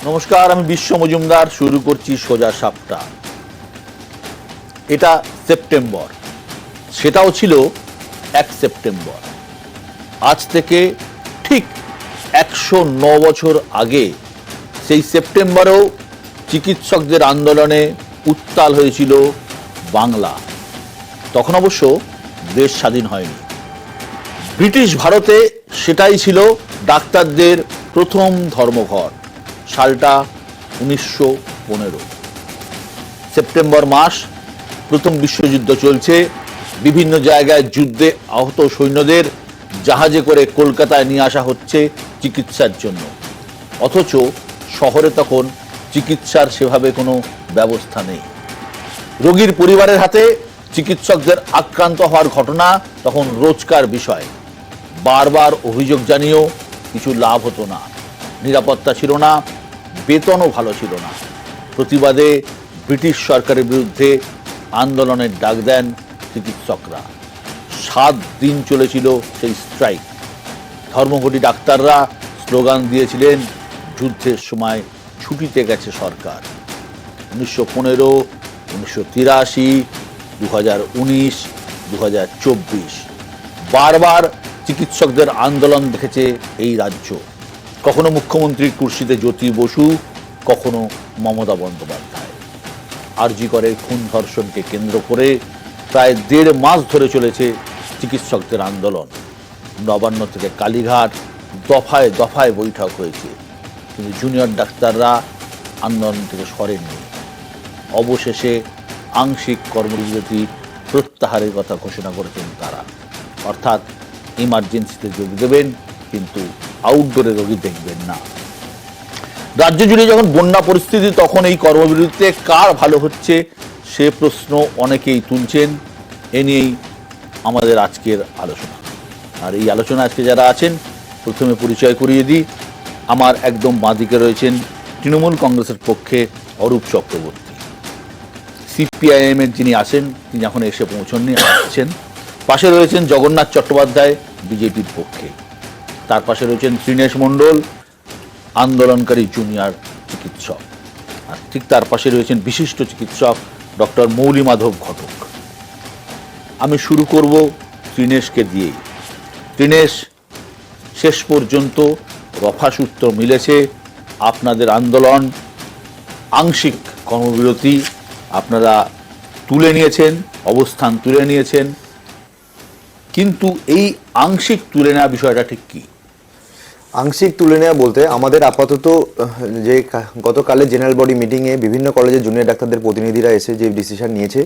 নমস্কার, আমি বিশ্ব মজুমদার। শুরু করছি সোজা সাপটা। এটা সেপ্টেম্বর, সেটাও ছিল 1 সেপ্টেম্বর। আজ থেকে ঠিক 109 বছর আগে সেই সেপ্টেম্বরেও চিকিৎসকদের আন্দোলনে উত্তাল হয়েছিল বাংলা। তখন অবশ্য দেশ স্বাধীন হয়নি। ব্রিটিশ ভারতে সেটাই ছিল ডাক্তারদের প্রথম ধর্মঘট। সালটা 1915। সেপ্টেম্বর মাস, প্রথম বিশ্বযুদ্ধ চলছে। বিভিন্ন জায়গায় যুদ্ধে আহত সৈন্যদের জাহাজে করে কলকাতায় নিয়ে আসা হচ্ছে চিকিৎসার জন্য। অথচ শহরে তখন চিকিৎসার সেভাবে কোনো ব্যবস্থা নেই। রোগীর পরিবারের হাতে চিকিৎসকদের আক্রান্ত হওয়ার ঘটনা তখন রোজকার বিষয়। বারবার অভিযোগ জানিয়েও কিছু লাভ হতো না। নিরাপত্তা ছিল না, বেতনও ভালো ছিল না। প্রতিবাদে ব্রিটিশ সরকারের বিরুদ্ধে আন্দোলনের ডাক দেন চিকিৎসকরা। 7 দিন চলেছিল সেই স্ট্রাইক। ধর্মঘটি ডাক্তাররা স্লোগান দিয়েছিলেন, যুদ্ধের সময় ছুটিতে গেছে সরকার। 1915, 1983, 2019, 2024 বারবার চিকিৎসকদের আন্দোলন দেখেছে এই রাজ্য। কখনো মুখ্যমন্ত্রীর কুর্সিতে জ্যোতি বসু, কখনো মমতা বন্দ্যোপাধ্যায়। আরজি করের খুন ধর্ষণকে কেন্দ্র করে প্রায় 1.5 মাস ধরে চলেছে চিকিৎসকদের আন্দোলন। নবান্ন থেকে কালীঘাট দফায় দফায় বৈঠক হয়েছে, কিন্তু জুনিয়র ডাক্তাররা আন্দোলন থেকে সরেননি। অবশেষে আংশিক কর্মবিরতি প্রত্যাহারের কথা ঘোষণা করেছেন তারা। অর্থাৎ ইমার্জেন্সিতে যোগ দেবেন, কিন্তু আউটডোরে রোগী দেখবেন না। রাজ্য জুড়ে যখন বন্যা পরিস্থিতি, তখন এই কর্মবিরতিতে কার ভালো হচ্ছে সে প্রশ্ন অনেকেই তুলছেন। এ নিয়েই আমাদের আজকের আলোচনা। আর এই আলোচনা আজকে যারা আছেন, প্রথমে পরিচয় করিয়ে দিই। আমার একদম বাঁদিকে রয়েছেন তৃণমূল কংগ্রেসের পক্ষে অরূপ চক্রবর্তী। সিপিআইএম এর যিনি আছেন, তিনি এখন এসে পৌঁছননি, আসছেন। পাশে রয়েছেন জগন্নাথ চট্টোপাধ্যায়, বিজেপির পক্ষে। তার পাশে রয়েছেন ত্রিনেশ মণ্ডল, আন্দোলনকারী জুনিয়র চিকিৎসক। আর ঠিক তার পাশে রয়েছেন বিশিষ্ট চিকিৎসক ডক্টর মৌলি মাধব ঘটক। আমি শুরু করব ত্রিনেশকে দিয়েই। ত্রিনেশ, শেষ পর্যন্ত রফাসূত্র মিলেছে। আপনাদের আন্দোলন, আংশিক কর্মবিরতি আপনারা তুলে নিয়েছেন, অবস্থান তুলে নিয়েছেন, কিন্তু এই আংশিক তুলে নেওয়া বিষয়টা ঠিক কি? আংশিক তুলে নেওয়া বলতে আমাদের আপাতত যে গতকালের জেনারেল বডি মিটিংয়ে বিভিন্ন কলেজের জুনিয়র ডাক্তারদের প্রতিনিধিরা এসে যে ডিসিশন নিয়েছে,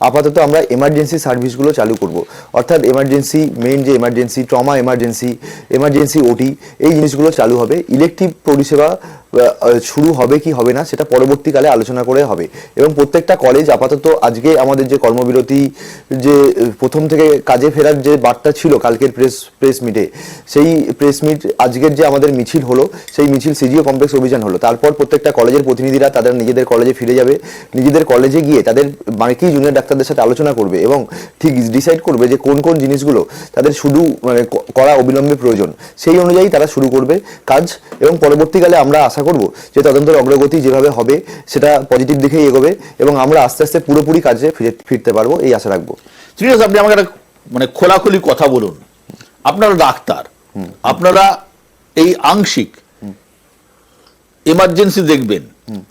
আপাতত আমরা এমার্জেন্সি সার্ভিসগুলো চালু করব। অর্থাৎ এমার্জেন্সি, মেইন যে এমার্জেন্সি, ট্রমা এমার্জেন্সি, এমার্জেন্সি ওটি, এই জিনিসগুলো চালু হবে। ইলেকটিভ পরিষেবা শুরু হবে কি হবে না সেটা পরবর্তীকালে আলোচনা করে হবে। এবং প্রত্যেকটা কলেজ আপাতত আজকে আমাদের যে কর্মবিরতি, যে প্রথম থেকে কাজে ফেরার যে বার্তা ছিল কালকের প্রেস মিটে, সেই প্রেস মিট, আজকের যে আমাদের মিছিল হলো, সেই মিছিল সিজিও কমপ্লেক্স অভিযান হলো। তারপর প্রত্যেকটা কলেজের প্রতিনিধিরা তাদের নিজেদের কলেজে ফিরে যাবে। নিজেদের কলেজে গিয়ে তাদের বাকি জুনিয়র ডাক্তারদের সাথে আলোচনা করবে এবং ঠিক ডিসাইড করবে যে কোন কোন জিনিসগুলো তাদের শুধু করা অবিলম্বে প্রয়োজন। সেই অনুযায়ী তারা শুরু করবে কাজ। এবং পরবর্তীকালে আমরা আশা করব যে তদন্তের অগ্রগতি যেভাবে হবে সেটা পজিটিভ দিকেই এগোবে এবং আমরা আস্তে আস্তে পুরোপুরি কাজে ফিরতে পারবো, এই আশা রাখবো। শ্রীনিবাস, আপনি আমাকে একটা খোলাখুলি কথা বলুন। আপনারা ডাক্তার, আপনারা এই আংশিক এমার্জেন্সি দেখবেন,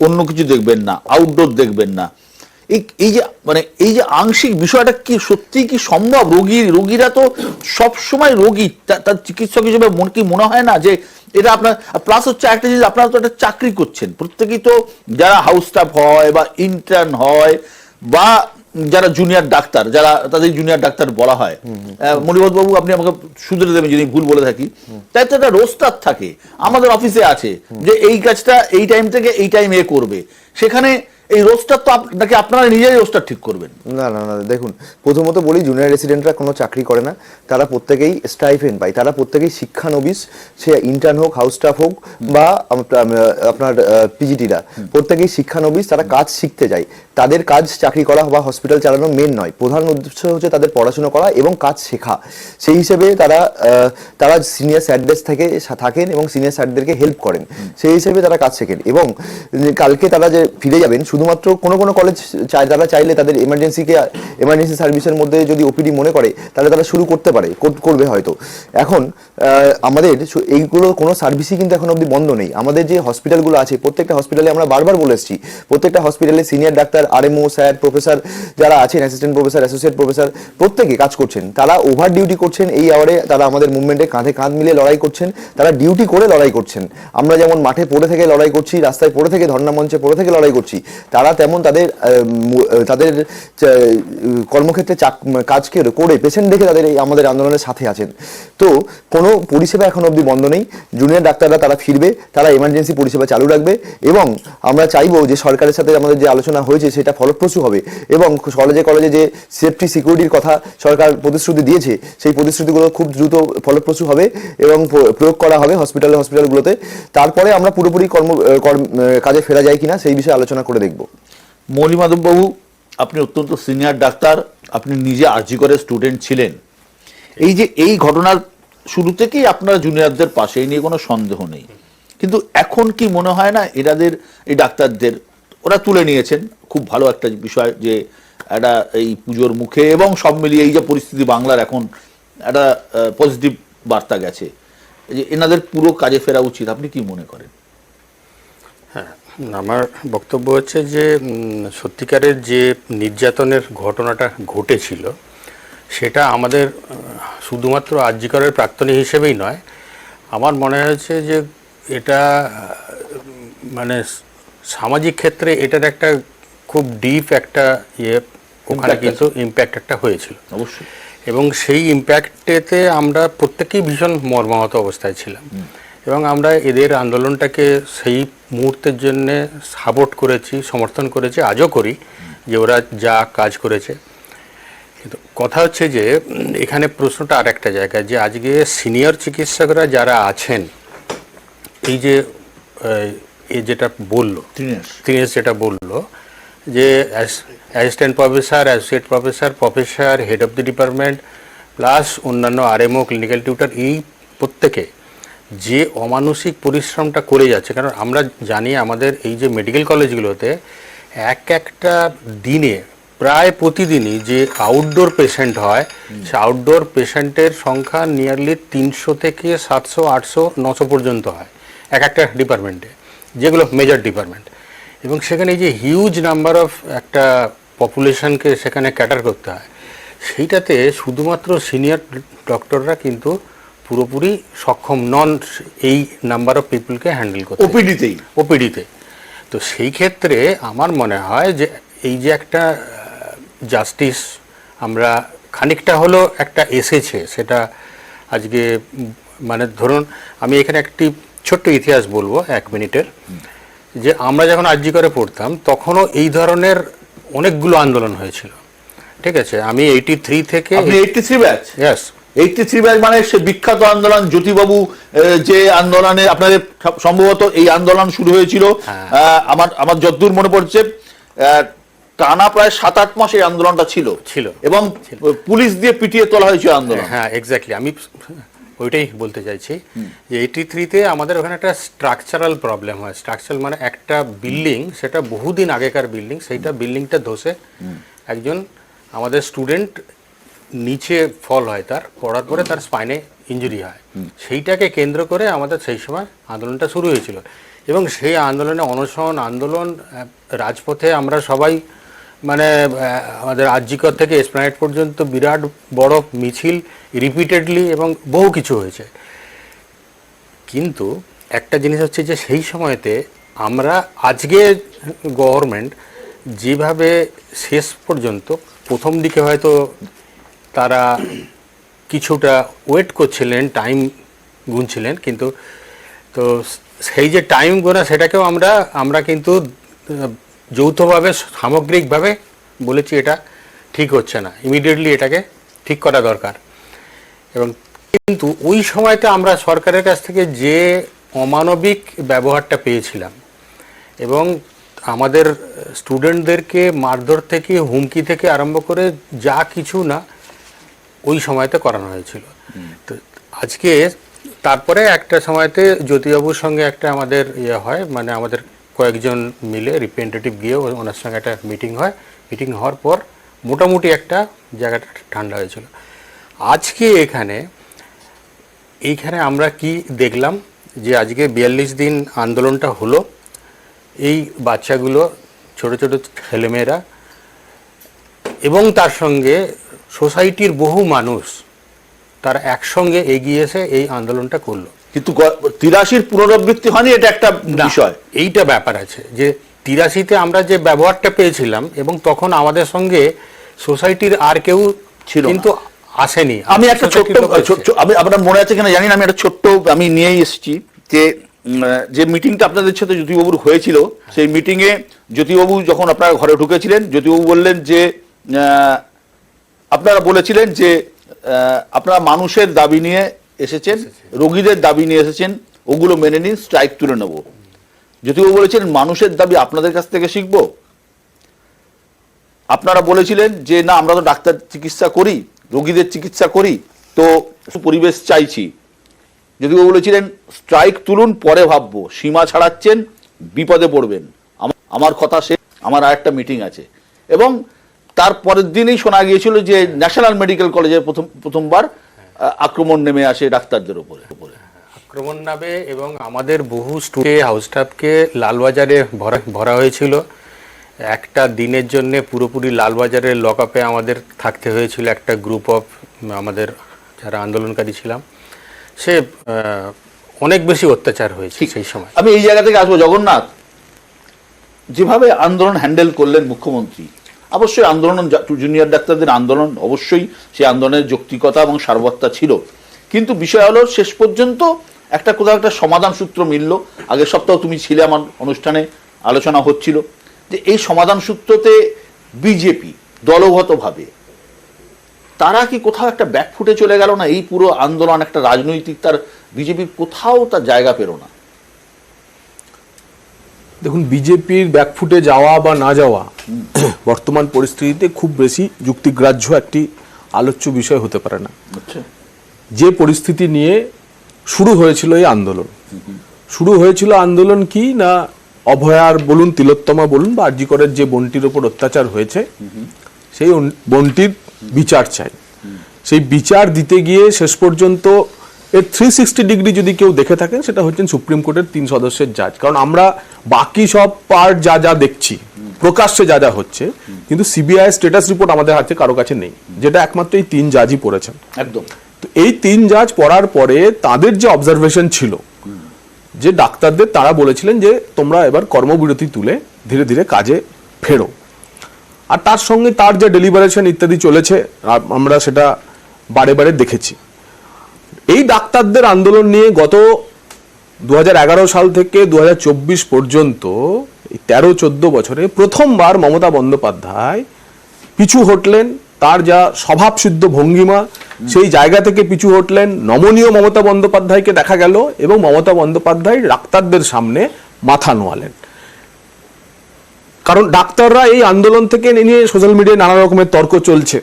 অন্য কিছু দেখবেন না, আউটডোর দেখবেন না, এই যে আংশিক বিষয়টা কি সত্যি কি সম্ভব? রোগীরা তো সব সময় রোগী, তার চিকিৎসক হিসেবে কি মনে হয় না যে এটা আপনার? প্লাস হচ্ছে একটা জিনিস, আপনারা তো একটা চাকরি করছেন প্রত্যেকেই, তো যারা হাউস স্টাফ হয় বা ইন্টার্ন হয় বা যারা জুনিয়র ডাক্তার, যারা তাদের জুনিয়র ডাক্তার বলা হয়, মণিবত বাবু আপনি আমাকে শুধরে দেবেন যদি ভুল বলে থাকি, তাই তো একটা রোস্টার থাকে। আমাদের অফিসে আছে যে এই কাজটা এই টাইম থেকে এই টাইম এ করবে। সেখানে এই রোস্টার তো নাকি আপনারা নিজেই রোস্টার ঠিক করবেন? না না না, দেখুন, প্রথমত বলি, জুনিয়র রেসিডেন্টরা কোনো চাকরি করে না, তারা প্রত্যেকেই স্টাইফেন্ড পায়, তারা প্রত্যেকেই শিক্ষানবিশ, সে ইন্টার্ন হোক, হাউস স্টাফ হোক, বা আপনার পিজিটিরা, প্রত্যেকেই শিক্ষানবিশ, তারা কাজ শিখতে যায়। তাদের কাজ চাকরি করা বা হসপিটাল চালানো মেন নয়, প্রধান উদ্দেশ্য হচ্ছে তাদের পড়াশোনা করা এবং কাজ শেখা। সেই হিসেবে তারা সিনিয়র স্যারদের থেকে থাকেন এবং সিনিয়র স্যারদেরকে হেল্প করেন, সেই হিসেবে তারা কাজ শেখেন। এবং কালকে তারা যে ফিরে যাবেন, শুধুমাত্র কোনো কোনো কলেজ তারা চাইলে তাদের এমার্জেন্সি সার্ভিসের মধ্যে যদি ওপিডি মনে করে, তাহলে তারা শুরু করতে পারে, করবে হয়তো। এখন আমাদের এইগুলো কোনো সার্ভিসই কিন্তু এখন অবধি বন্ধ নেই। আমাদের যে হসপিটালগুলো আছে, প্রত্যেকটা হসপিটালে আমরা বারবার বলে এসেছি, প্রত্যেকটা হসপিটালে senior doctor, RMO, sir, professor যারা আছেন, অ্যাসিস্ট্যান্ট প্রফেসর, অ্যাসোসিয়েট প্রফেসর, প্রত্যেকে কাজ করছেন। তারা ওভার ডিউটি করছেন এই আওয়ারে, তারা আমাদের মুভমেন্টে কাঁধে কাঁধ মিলিয়ে লড়াই করছেন, তারা ডিউটি করে লড়াই করছেন। আমরা যেমন মাঠে পড়ে থেকে লড়াই করছি, রাস্তায় পড়ে থেকে, ধর্ণা মঞ্চে পড়ে থেকে লড়াই করছি, তারা তেমন তাদের কর্মক্ষেত্রে কাজকে করে পেশেন্ট দেখে তাদের আমাদের আন্দোলনের সাথে আছেন। তো কোনো পরিষেবা এখন অবধি বন্ধ নেই। জুনিয়র ডাক্তাররা তারা ফিরবে, তারা এমার্জেন্সি পরিষেবা চালু রাখবে, এবং আমরা চাইবো যে সরকারের সাথে আমাদের যে আলোচনা হয়েছে সেটা ফলপ্রসূ হবে, এবং কলেজে কলেজে যে সেফটি সিকিউরিটির কথা সরকার প্রতিশ্রুতি দিয়েছে, সেই প্রতিশ্রুতিগুলো খুব দ্রুত ফলপ্রসূ হবে এবং প্রয়োগ করা হবে হসপিটালগুলোতে। তারপরে আমরা পুরোপুরি কাজে ফেরা যায় কিনা সেই বিষয়ে আলোচনা করে দেখব। মৌলিমাধব বাবু, আপনি অত্যন্ত সিনিয়র ডাক্তার, আপনি নিজে আরজি করে স্টুডেন্ট ছিলেন। এই যে এই ঘটনার শুরু থেকেই আপনারা জুনিয়রদের পাশে, এই নিয়ে কোনো সন্দেহ নেই, কিন্তু এখন কি মনে হয় না এনাদের, এই ডাক্তারদের ওরা তুলে নিয়েছেন, খুব ভালো একটা বিষয় যে একটা এই পুজোর মুখে এবং সব মিলিয়ে এই যে পরিস্থিতি বাংলার, এখন একটা পজিটিভ বার্তা গেছে, যে এনাদের পুরো কাজে ফেরা উচিত, আপনি কি মনে করেন? হ্যাঁ, আমার বক্তব্য হচ্ছে যে সত্যিকারের যে নির্যাতনের ঘটনাটা ঘটেছিল, সেটা আমাদের শুধুমাত্র আরজি করের প্রাক্তনী হিসেবেই নয়, আমার মনে হয়েছে যে এটা মানে সামাজিক ক্ষেত্রে এটার একটা খুব ডিপ একটা ওখানে কিন্তু ইম্প্যাক্ট একটা হয়েছিল অবশ্যই, এবং সেই ইম্প্যাক্টেতে আমরা প্রত্যেকেই ভীষণ মর্মাহত অবস্থায় ছিলাম, এবং আমরা এদের আন্দোলনটাকে সেই মুহূর্তের জন্য সাপোর্ট করেছি, সমর্থন করেছি, আজও করি, যে ওরা যা কাজ করেছে। কিন্তু কথা হচ্ছে যে এখানে প্রশ্নটা আর একটা জায়গায়, যে আজকে সিনিয়র চিকিৎসকরা যারা আছেন, এই যে যেটা বললো দীনেশ যেটা বললো, যে assistant professor, associate professor, professor, head of the department, plus অন্যান্য আরএমও, ক্লিনিক্যাল টিউটর, এই প্রত্যেকে যে অমানসিক পরিশ্রমটা করে যাচ্ছে। কারণ আমরা জানি আমাদের এই যে মেডিকেল কলেজগুলোতে একটা দিনে প্রায় প্রতিদিনই যে আউটডোর পেশেন্ট হয়, সে আউটডোর পেশেন্টের সংখ্যা নিয়ারলি 300 থেকে 700, 800, 900 পর্যন্ত হয় একটা ডিপার্টমেন্টে, যেগুলো মেজর ডিপার্টমেন্ট। এবং সেখানে এই যে হিউজ নাম্বার অফ একটা পপুলেশনকে সেখানে ক্যাটার করতে হয়, সেইটাতে শুধুমাত্র সিনিয়র ডক্টররা কিন্তু পুরোপুরি সক্ষম নন এই নাম্বার অফ পিপলকে হ্যান্ডেল করতে, ওপিডিতে। তো সেই ক্ষেত্রে আমার মনে হয় যে এই যে একটা জাস্টিস আমরা খানিকটা হলো একটা এসেছে, সেটা আজকে মানে ধরুন আমি এখানে একটি ছোট্ট ইতিহাস বলবো 1 মিনিটের, যে আমরা যখন আরজি করে পড়তাম তখনও এই ধরনের অনেকগুলো আন্দোলন হয়েছিল, ঠিক আছে। আমি 83 থেকে 83 ব্যাচ, ইয়েস 83 ব্যাচ মানে সে বিখ্যাত আন্দোলন, জ্যোতিবাবু যে আন্দোলনে আপনাদের সম্ভবত এই আন্দোলন শুরু হয়েছিল, আমার যতদূর মনে পড়ছে টানা প্রায় 7-8 মাস এই আন্দোলনটা ছিল এবং পুলিশ দিয়ে পিটিয়ে তোলা হয়েছিল আন্দোলন। হ্যাঁ, এক্স্যাক্টলি, আমি ওইটাই বলতে চাইছি যে 83-তে আমাদের ওখানে একটা স্ট্রাকচারাল প্রবলেম হয়। স্ট্রাকচারাল মানে একটা বিল্ডিং, সেটা বহুদিন আগেকার বিল্ডিং, সেইটা বিল্ডিংটা ধসে একজন আমাদের স্টুডেন্ট নিচে ফল হয়, তার পড়ার পরে তার স্পাইনে ইনজুরি হয়, সেইটাকে কেন্দ্র করে আমাদের সেই সময় আন্দোলনটা শুরু হয়েছিল। এবং সেই আন্দোলনে অনশন আন্দোলন, রাজপথে আমরা সবাই মানে আমাদের আরজিকর থেকে এসপ্ল্যানেড পর্যন্ত বিরাট বড় মিছিল রিপিটেডলি, এবং বহু কিছু হয়েছে। কিন্তু একটা জিনিস হচ্ছে যে সেই সময়তে আমরা, আজকে গভর্নমেন্ট যেভাবে শেষ পর্যন্ত, প্রথম দিকে হয়তো তারা কিছুটা ওয়েট করছিলেন, টাইম গুনছিলেন, কিন্তু তো সেই যে টাইম গোনা সেটাকেও আমরা কিন্তু যৌথভাবে সামগ্রিকভাবে বলেছি এটা ঠিক হচ্ছে না, ইমিডিয়েটলি এটাকে ঠিক করা দরকার। এবং কিন্তু ওই সময়তে আমরা সরকারের কাছ থেকে যে অমানবিক ব্যবহারটা পেয়েছিলাম এবং আমাদের স্টুডেন্টদেরকে মারধর থেকে হুমকি থেকে আরম্ভ করে যা কিছু না ওই সময়তে করানো হয়েছিল। তো আজকে তারপরে একটা সময়তে জ্যোতিবাবুর সঙ্গে একটা আমাদের ইয়ে হয়, মানে আমাদের কয়েকজন মিলে রিপ্রেজেন্টেটিভ গিয়ে ওনার সঙ্গে একটা মিটিং হয়। মিটিং হওয়ার পর মোটামুটি একটা জায়গাটা ঠান্ডা হয়েছিল। আজকে এইখানে আমরা কি দেখলাম যে আজকে 42 দিন আন্দোলনটা হলো, এই বাচ্চাগুলো ছোট ছোট ছেলেমেয়েরা এবং তার সঙ্গে সোসাইটির বহু মানুষ তারা একসঙ্গে এগিয়ে এসে এই আন্দোলনটা করলো। কিন্তু 83-র পুনরাবৃত্তি হয়নি, এটা একটা বিষয়। এইটা ব্যাপার আছে যে 83-তে আমরা যে ব্যবহারটা পেয়েছিলাম এবং তখন আমাদের সঙ্গে সোসাইটির আর কেউ ছিল কিন্তু আসেনি। আমি একটা ছোট্ট, আমি আপনার মনে আছে কিনা জানি না, আমি একটা ছোট্ট আমি নিয়েই এসেছি যে মিটিংটা আপনাদের সাথে জ্যোতিবাবুর হয়েছিল, সেই মিটিংয়ে জ্যোতিবাবু যখন আপনারা ঘরে ঢুকেছিলেন, জ্যোতিবাবু বললেন যে আপনারা বলেছিলেন যে আপনারা মানুষের দাবি নিয়ে এসেছেন, রোগীদের দাবি নিয়ে এসেছেন, ওগুলো মেনে নিন, স্ট্রাইক তুলে নেব। জ্যোতিবাবু বলেছিলেন মানুষের দাবি আপনাদের কাছ থেকে শিখবো। আপনারা বলেছিলেন যে না, আমরা তো ডাক্তার চিকিৎসা করি, রোগীদের চিকিৎসা করি, তো পরিবেশ চাইছি। জ্যোতিবাবু বলেছিলেন স্ট্রাইক তুলুন, পরে ভাববো, সীমা ছাড়াচ্ছেন, বিপদে পড়বেন, আমার কথা শেষ, আমার আর একটা মিটিং আছে। এবং তার পরের দিনই শোনা গিয়েছিল যে ন্যাশনাল মেডিকেল কলেজে প্রথমবার আক্রমণ নেমে আসে ডাক্তারদের উপরে। আক্রমণ নামে এবং আমাদের বহু স্টুডেন্ট হাউস স্টাফকে লালবাজারে ভরা হয়েছিল। একটা দিনের জন্য পুরোপুরি লালবাজারের লকআপে আমাদের থাকতে হয়েছিল, একটা গ্রুপ অফ আমাদের যারা আন্দোলনকারী ছিলাম। সে অনেক বেশি অত্যাচার হয়েছে সেই সময়। আমি এই জায়গা থেকে আসবো, জগন্নাথ যেভাবে আন্দোলন হ্যান্ডেল করলেন মুখ্যমন্ত্রী, অবশ্যই আন্দোলন জুনিয়র ডাক্তারদের আন্দোলন, অবশ্যই সেই আন্দোলনের যৌক্তিকতা এবং সারবত্তা ছিল, কিন্তু বিষয় হলো শেষ পর্যন্ত একটা কোথাও একটা সমাধান সূত্র মিলল। আগের সপ্তাহ তুমি ছিলে আমার অনুষ্ঠানে, আলোচনা হচ্ছিল যে এই সমাধান সূত্রতে বিজেপি দলগতভাবে তারা কি কোথাও একটা ব্যাকফুটে চলে গেল না? এই পুরো আন্দোলন একটা রাজনৈতিক, তার বিজেপির কোথাও তার জায়গা পেল না। দেখুন, বিজেপির ব্যাকফুটে যাওয়া বা না যাওয়া বর্তমান পরিস্থিতিতে খুব বেশি যুক্তিগ্রাহ্য একটি আলোচ্য বিষয় হতে পারে না। যে পরিস্থিতি নিয়ে শুরু হয়েছিল এই আন্দোলন, শুরু হয়েছিল আন্দোলন কি না, অভয়ার বলুন, তিলোত্তমা বলুন বা আরজি করের যে বোনটির ওপর অত্যাচার হয়েছে, সেই বোনটির বিচার চাই। সেই বিচার দিতে গিয়ে শেষ পর্যন্ত এর 360 ডিগ্রি যদি কেউ দেখে থাকেন, সেটা হচ্ছেন সুপ্রিম কোর্টের 3 সদস্যের জাজ। কারণ আমরা বাকি সব পার্ট যা যা দেখছি, প্রকাশ্যে যা যা হচ্ছে, কিন্তু সিবিআই স্ট্যাটাস রিপোর্ট আমাদের হাতে কারো কাছে নেই, যেটা একমাত্র এই 3 জাজই পড়েছেন। একদম। তো এই 3 জাজ পড়ার পরে তাদের যে অবজারভেশন ছিল যে ডাক্তারদের, তারা বলেছিলেন যে তোমরা এবার কর্মবিরতি তুলে ধীরে ধীরে কাজে ফেরো। আর তার সঙ্গে তার যে ডেলিভারেশন ইত্যাদি চলেছে, আমরা সেটা বারে বারে দেখেছি। এই ডাক্তারদের আন্দোলন নিয়ে গত 2011 সাল থেকে 2024 পর্যন্ত 13-14 বছরে প্রথমবার মমতা বন্দ্যোপাধ্যায় পিছু হটলেন। তার যা স্বভাবসিদ্ধ ভঙ্গিমা, সেই জায়গা থেকে পিছু হটলেন। নমনীয় মমতা বন্দ্যোপাধ্যায়কে দেখা গেল এবং মমতা বন্দ্যোপাধ্যায় ডাক্তারদের সামনে মাথা নোয়ালেন। কারণ ডাক্তাররা এই আন্দোলন থেকে নিয়ে সোশ্যাল মিডিয়ায় নানা রকমের তর্ক চলছে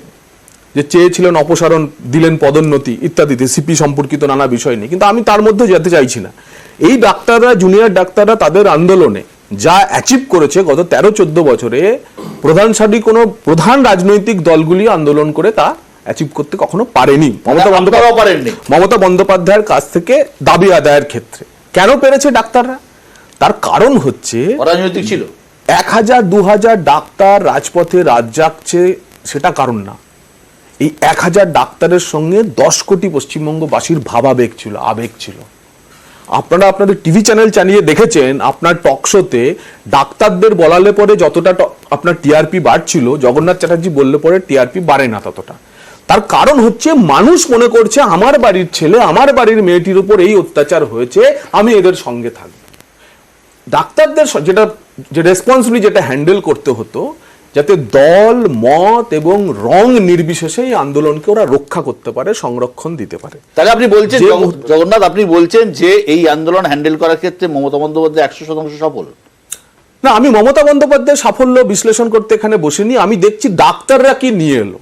যে চেয়েছিলেন অপসারণ, দিলেন পদোন্নতি ইত্যাদিতে, সিপি সম্পর্কিত নানা বিষয় নিয়ে, কিন্তু আমি তার মধ্যে যেতে চাইছি না। এই ডাক্তাররা, জুনিয়র ডাক্তাররা তাদের আন্দোলনে যা অ্যাচিভ করেছে গত 13-14 বছরে, প্রধানশালী কোনো প্রধান রাজনৈতিক দলগুলি আন্দোলন করে তা অ্যাচিভ করতে কখনো পারেনি। মমতা বন্দ্যোপাধ্যায়ের কাছ থেকে দাবি আদায়ের ক্ষেত্রে কেন পেরেছে ডাক্তাররা? তার কারণ হচ্ছে রাজনৈতিক ছিল। 1000-2000 ডাক্তার রাজপথে রাত জাগছে, সেটা কারণ না। এই 1000 ডাক্তারের সঙ্গে 10 কোটি পশ্চিমবঙ্গবাসীর ভাবাবেগ ছিল, আবেগ ছিল। আপনারা আপনাদের টিভি চ্যানেল চালিয়ে দেখেছেন, আপনার টক শোতে ডাক্তারদের বলালে পরে যতটা আপনার টিআরপি বাড়ছিল, জগন্নাথ চ্যাটার্জি বললে পরে টিআরপি বাড়ে না ততটা। তার কারণ হচ্ছে মানুষ মনে করছে আমার বাড়ির ছেলে, আমার বাড়ির মেয়েটির উপর এই অত্যাচার হয়েছে, আমি এদের সঙ্গে থাকবো। ডাক্তারদের যেটা যে রেসপন্সিবলি যেটা হ্যান্ডেল করতে হতো, যাতে দল মত এবং রং নির্বিশেষে এই আন্দোলনকে ওরা রক্ষা করতে পারে, সংরক্ষণ দিতে পারে। তাহলে আপনি বলছেন যে জগন্নাথ, আপনি বলছেন যে এই আন্দোলন হ্যান্ডেল করার ক্ষেত্রে মমতা বন্দ্যোপাধ্যায় 100% সফল? না, আমি মমতা বন্দ্যোপাধ্যায়ের সাফল্য বিশ্লেষণ করতে এখানে বসিনি। আমি দেখছি ডাক্তাররা কি নিয়ে এলো।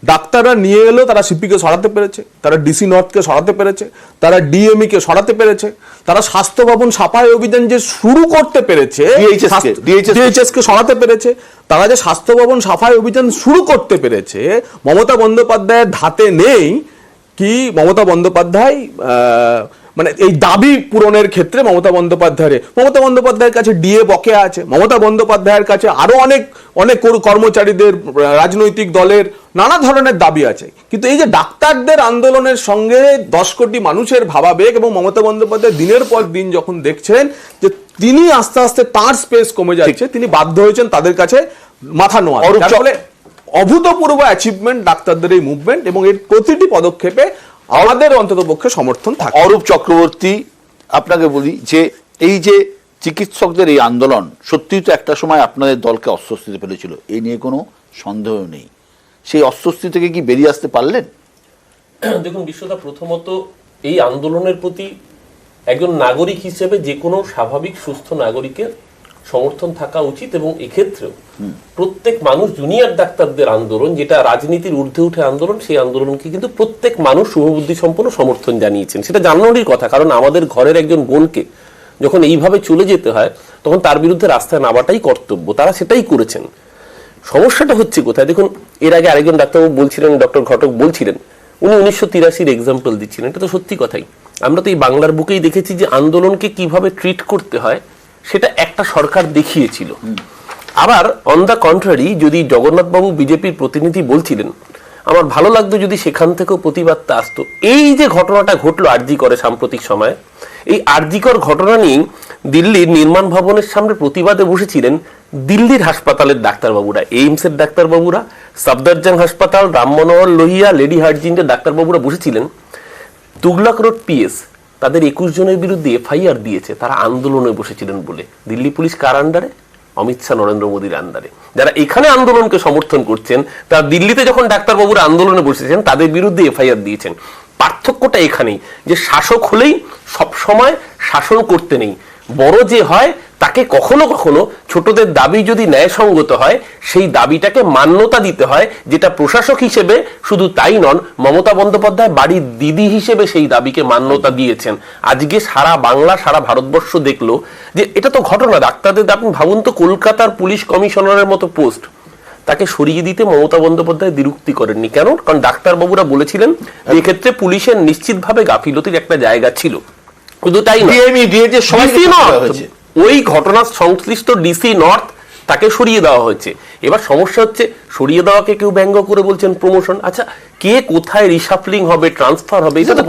ডাক্তাররা নিয়ে এলো, তারা সিপিকে সরাতে পেরেছে, তারা ডিসি নর্থকে সরাতে পেরেছে, তারা ডিএমই কে সরাতে পেরেছে, তারা স্বাস্থ্য ভবন সাফাই অভিযান যে শুরু করতে পেরেছে, ডিএইচএস কে সরাতে পেরেছে, তারা যে স্বাস্থ্য ভবন সাফাই অভিযান শুরু করতে পেরেছে, মমতা বন্দ্যোপাধ্যায়ের ধাতে নেই কি মমতা বন্দ্যোপাধ্যায় মানে এই দাবি পূরণের ক্ষেত্রে মমতা বন্দ্যোপাধ্যায়ের কাছে ডিএ বকেয়া আছে, মমতা বন্দ্যোপাধ্যায়ের কাছে আরো অনেক কর্মচারীদের, রাজনৈতিক দলের নানা ধরনের দাবি আছে। কিন্তু এই যে ডাক্তারদের আন্দোলনের সঙ্গে 10 কোটি মানুষের ভাবাবেগ, এবং মমতা বন্দ্যোপাধ্যায় দিনের পর দিন যখন দেখছেন যে তিনি আস্তে আস্তে তার স্পেস কমে যাচ্ছে, তিনি বাধ্য হয়েছেন তাদের কাছে মাথা নোয়া। যার ফলে অভূতপূর্ব অ্যাচিভমেন্ট ডাক্তারদের এই মুভমেন্ট, এবং এর প্রতিটি পদক্ষেপে আমাদের অন্ততপক্ষে সমর্থন থাকে। অরূপ চক্রবর্তী, আপনাকে বলি যে এই যে চিকিৎসকদের এই আন্দোলন সত্যিই তো একটা সময় আপনাদের দলকে অস্বস্তিতে ফেলেছিল, এই নিয়ে কোনো সন্দেহ নেই। সেই অস্বস্তি থেকে কি বেরিয়ে আসতে পারলেন? দেখুন বিশ্বদা, প্রথমত এই আন্দোলনের প্রতি একজন নাগরিক হিসেবে যে কোনো স্বাভাবিক সুস্থ নাগরিকের সমর্থন থাকা উচিত, এবং এক্ষেত্রেও প্রত্যেক মানুষ, জুনিয়র ডাক্তারদের আন্দোলন যেটা রাজনীতির ঊর্ধ্বে উঠে আন্দোলন, সেই আন্দোলনকে কিন্তু প্রত্যেক মানুষ শুভবুদ্ধি সম্পন্ন সমর্থন জানিয়েছেন। সেটা জানানোরই কথা, কারণ আমাদের ঘরের একজন বোনকে যখন এইভাবে চলে যেতে হয় তখন তার বিরুদ্ধে রাস্তায় নামাটাই কর্তব্য, তারা সেটাই করেছেন। সমস্যাটা হচ্ছে কোথায় দেখুন, এর আগে আরেকজন ডাক্তারবাবু বলছিলেন, ডক্টর ঘটক বলছিলেন, উনি 1983-র এক্সাম্পল দিচ্ছিলেন। এটা তো সত্যি কথাই। আমরা তো এই বাংলার বুকেই দেখেছি যে আন্দোলনকে কিভাবে ট্রিট করতে হয় সেটা একটা সরকার দেখিয়েছিল। আবার অন দ্য কন্ট্রারি, যদি জগন্নাথবাবু বিজেপির প্রতিনিধি বলছিলেন, আমার ভালো লাগতো যদি সেখান থেকেও প্রতিবাদটা আসতো। এই যে ঘটনাটা ঘটলো আরজিকরে সাম্প্রতিক সময়, এই আরজিকর ঘটনা নিয়ে দিল্লির নির্মাণ ভবনের সামনে প্রতিবাদে বসেছিলেন দিল্লির হাসপাতালের ডাক্তারবাবুরা, এইমসের ডাক্তারবাবুরা, সাফদারজাং হাসপাতাল, রাম মনোহর লোহিয়া, লেডি হার্জিন্টের ডাক্তারবাবুরা বসেছিলেন। তুগলক রোড পিএস তাদের 21 জনের বিরুদ্ধে এফআইআর দিয়েছে, তারা আন্দোলনে বসেছিলেন বলে। দিল্লি পুলিশ কার আন্ডারে? অমিত শাহ, নরেন্দ্র মোদীর আন্ডারে। যারা এখানে আন্দোলনকে সমর্থন করছেন তারা দিল্লিতে যখন ডাক্তারবাবুরা আন্দোলনে বসেছেন তাদের বিরুদ্ধে এফআইআর দিয়েছেন। পার্থক্যটা এখানেই যে শাসক হলেই সবসময় শাসন করতে নেই, বড় যে হয় তাকে কখনো কখনো ছোটদের দাবি যদি ন্যায়সঙ্গত হয় সেই দাবিটাকে মান্যতা দিতে হয়, যেটা প্রশাসক হিসেবে শুধু তাই নন, মমতা বন্দ্যোপাধ্যায় বাড়ির দিদি হিসেবে সেই দাবিকে মান্যতা দিয়েছেন। আজকে সারা বাংলা, সারা ভারতবর্ষ দেখলো যে এটা তো ঘটনা। ডাক্তারদের, আপনি ভাবুন তো, কলকাতার পুলিশ কমিশনারের মতো পোস্ট, তাকে সরিয়ে দিতে মমতা বন্দ্যোপাধ্যায় দ্বিরুক্তি করেননি। কেন? কারণ ডাক্তারবাবুরা বলেছিলেন যে এক্ষেত্রে পুলিশের নিশ্চিতভাবে গাফিলতির একটা জায়গা ছিল। শুধু তাই নয়, ওই ঘটনার সংশ্লিষ্ট ডিসি নর্থ তাকে সরিয়ে দেওয়া হয়েছে। এবার সমস্যা হচ্ছে, সরিয়ে দেওয়াকে কেউ ব্যঙ্গ করে বলছেন প্রমোশন। আচ্ছা, কে কোথায় রিশাফলিং হবে, ট্রান্সফার হবে, এটা তো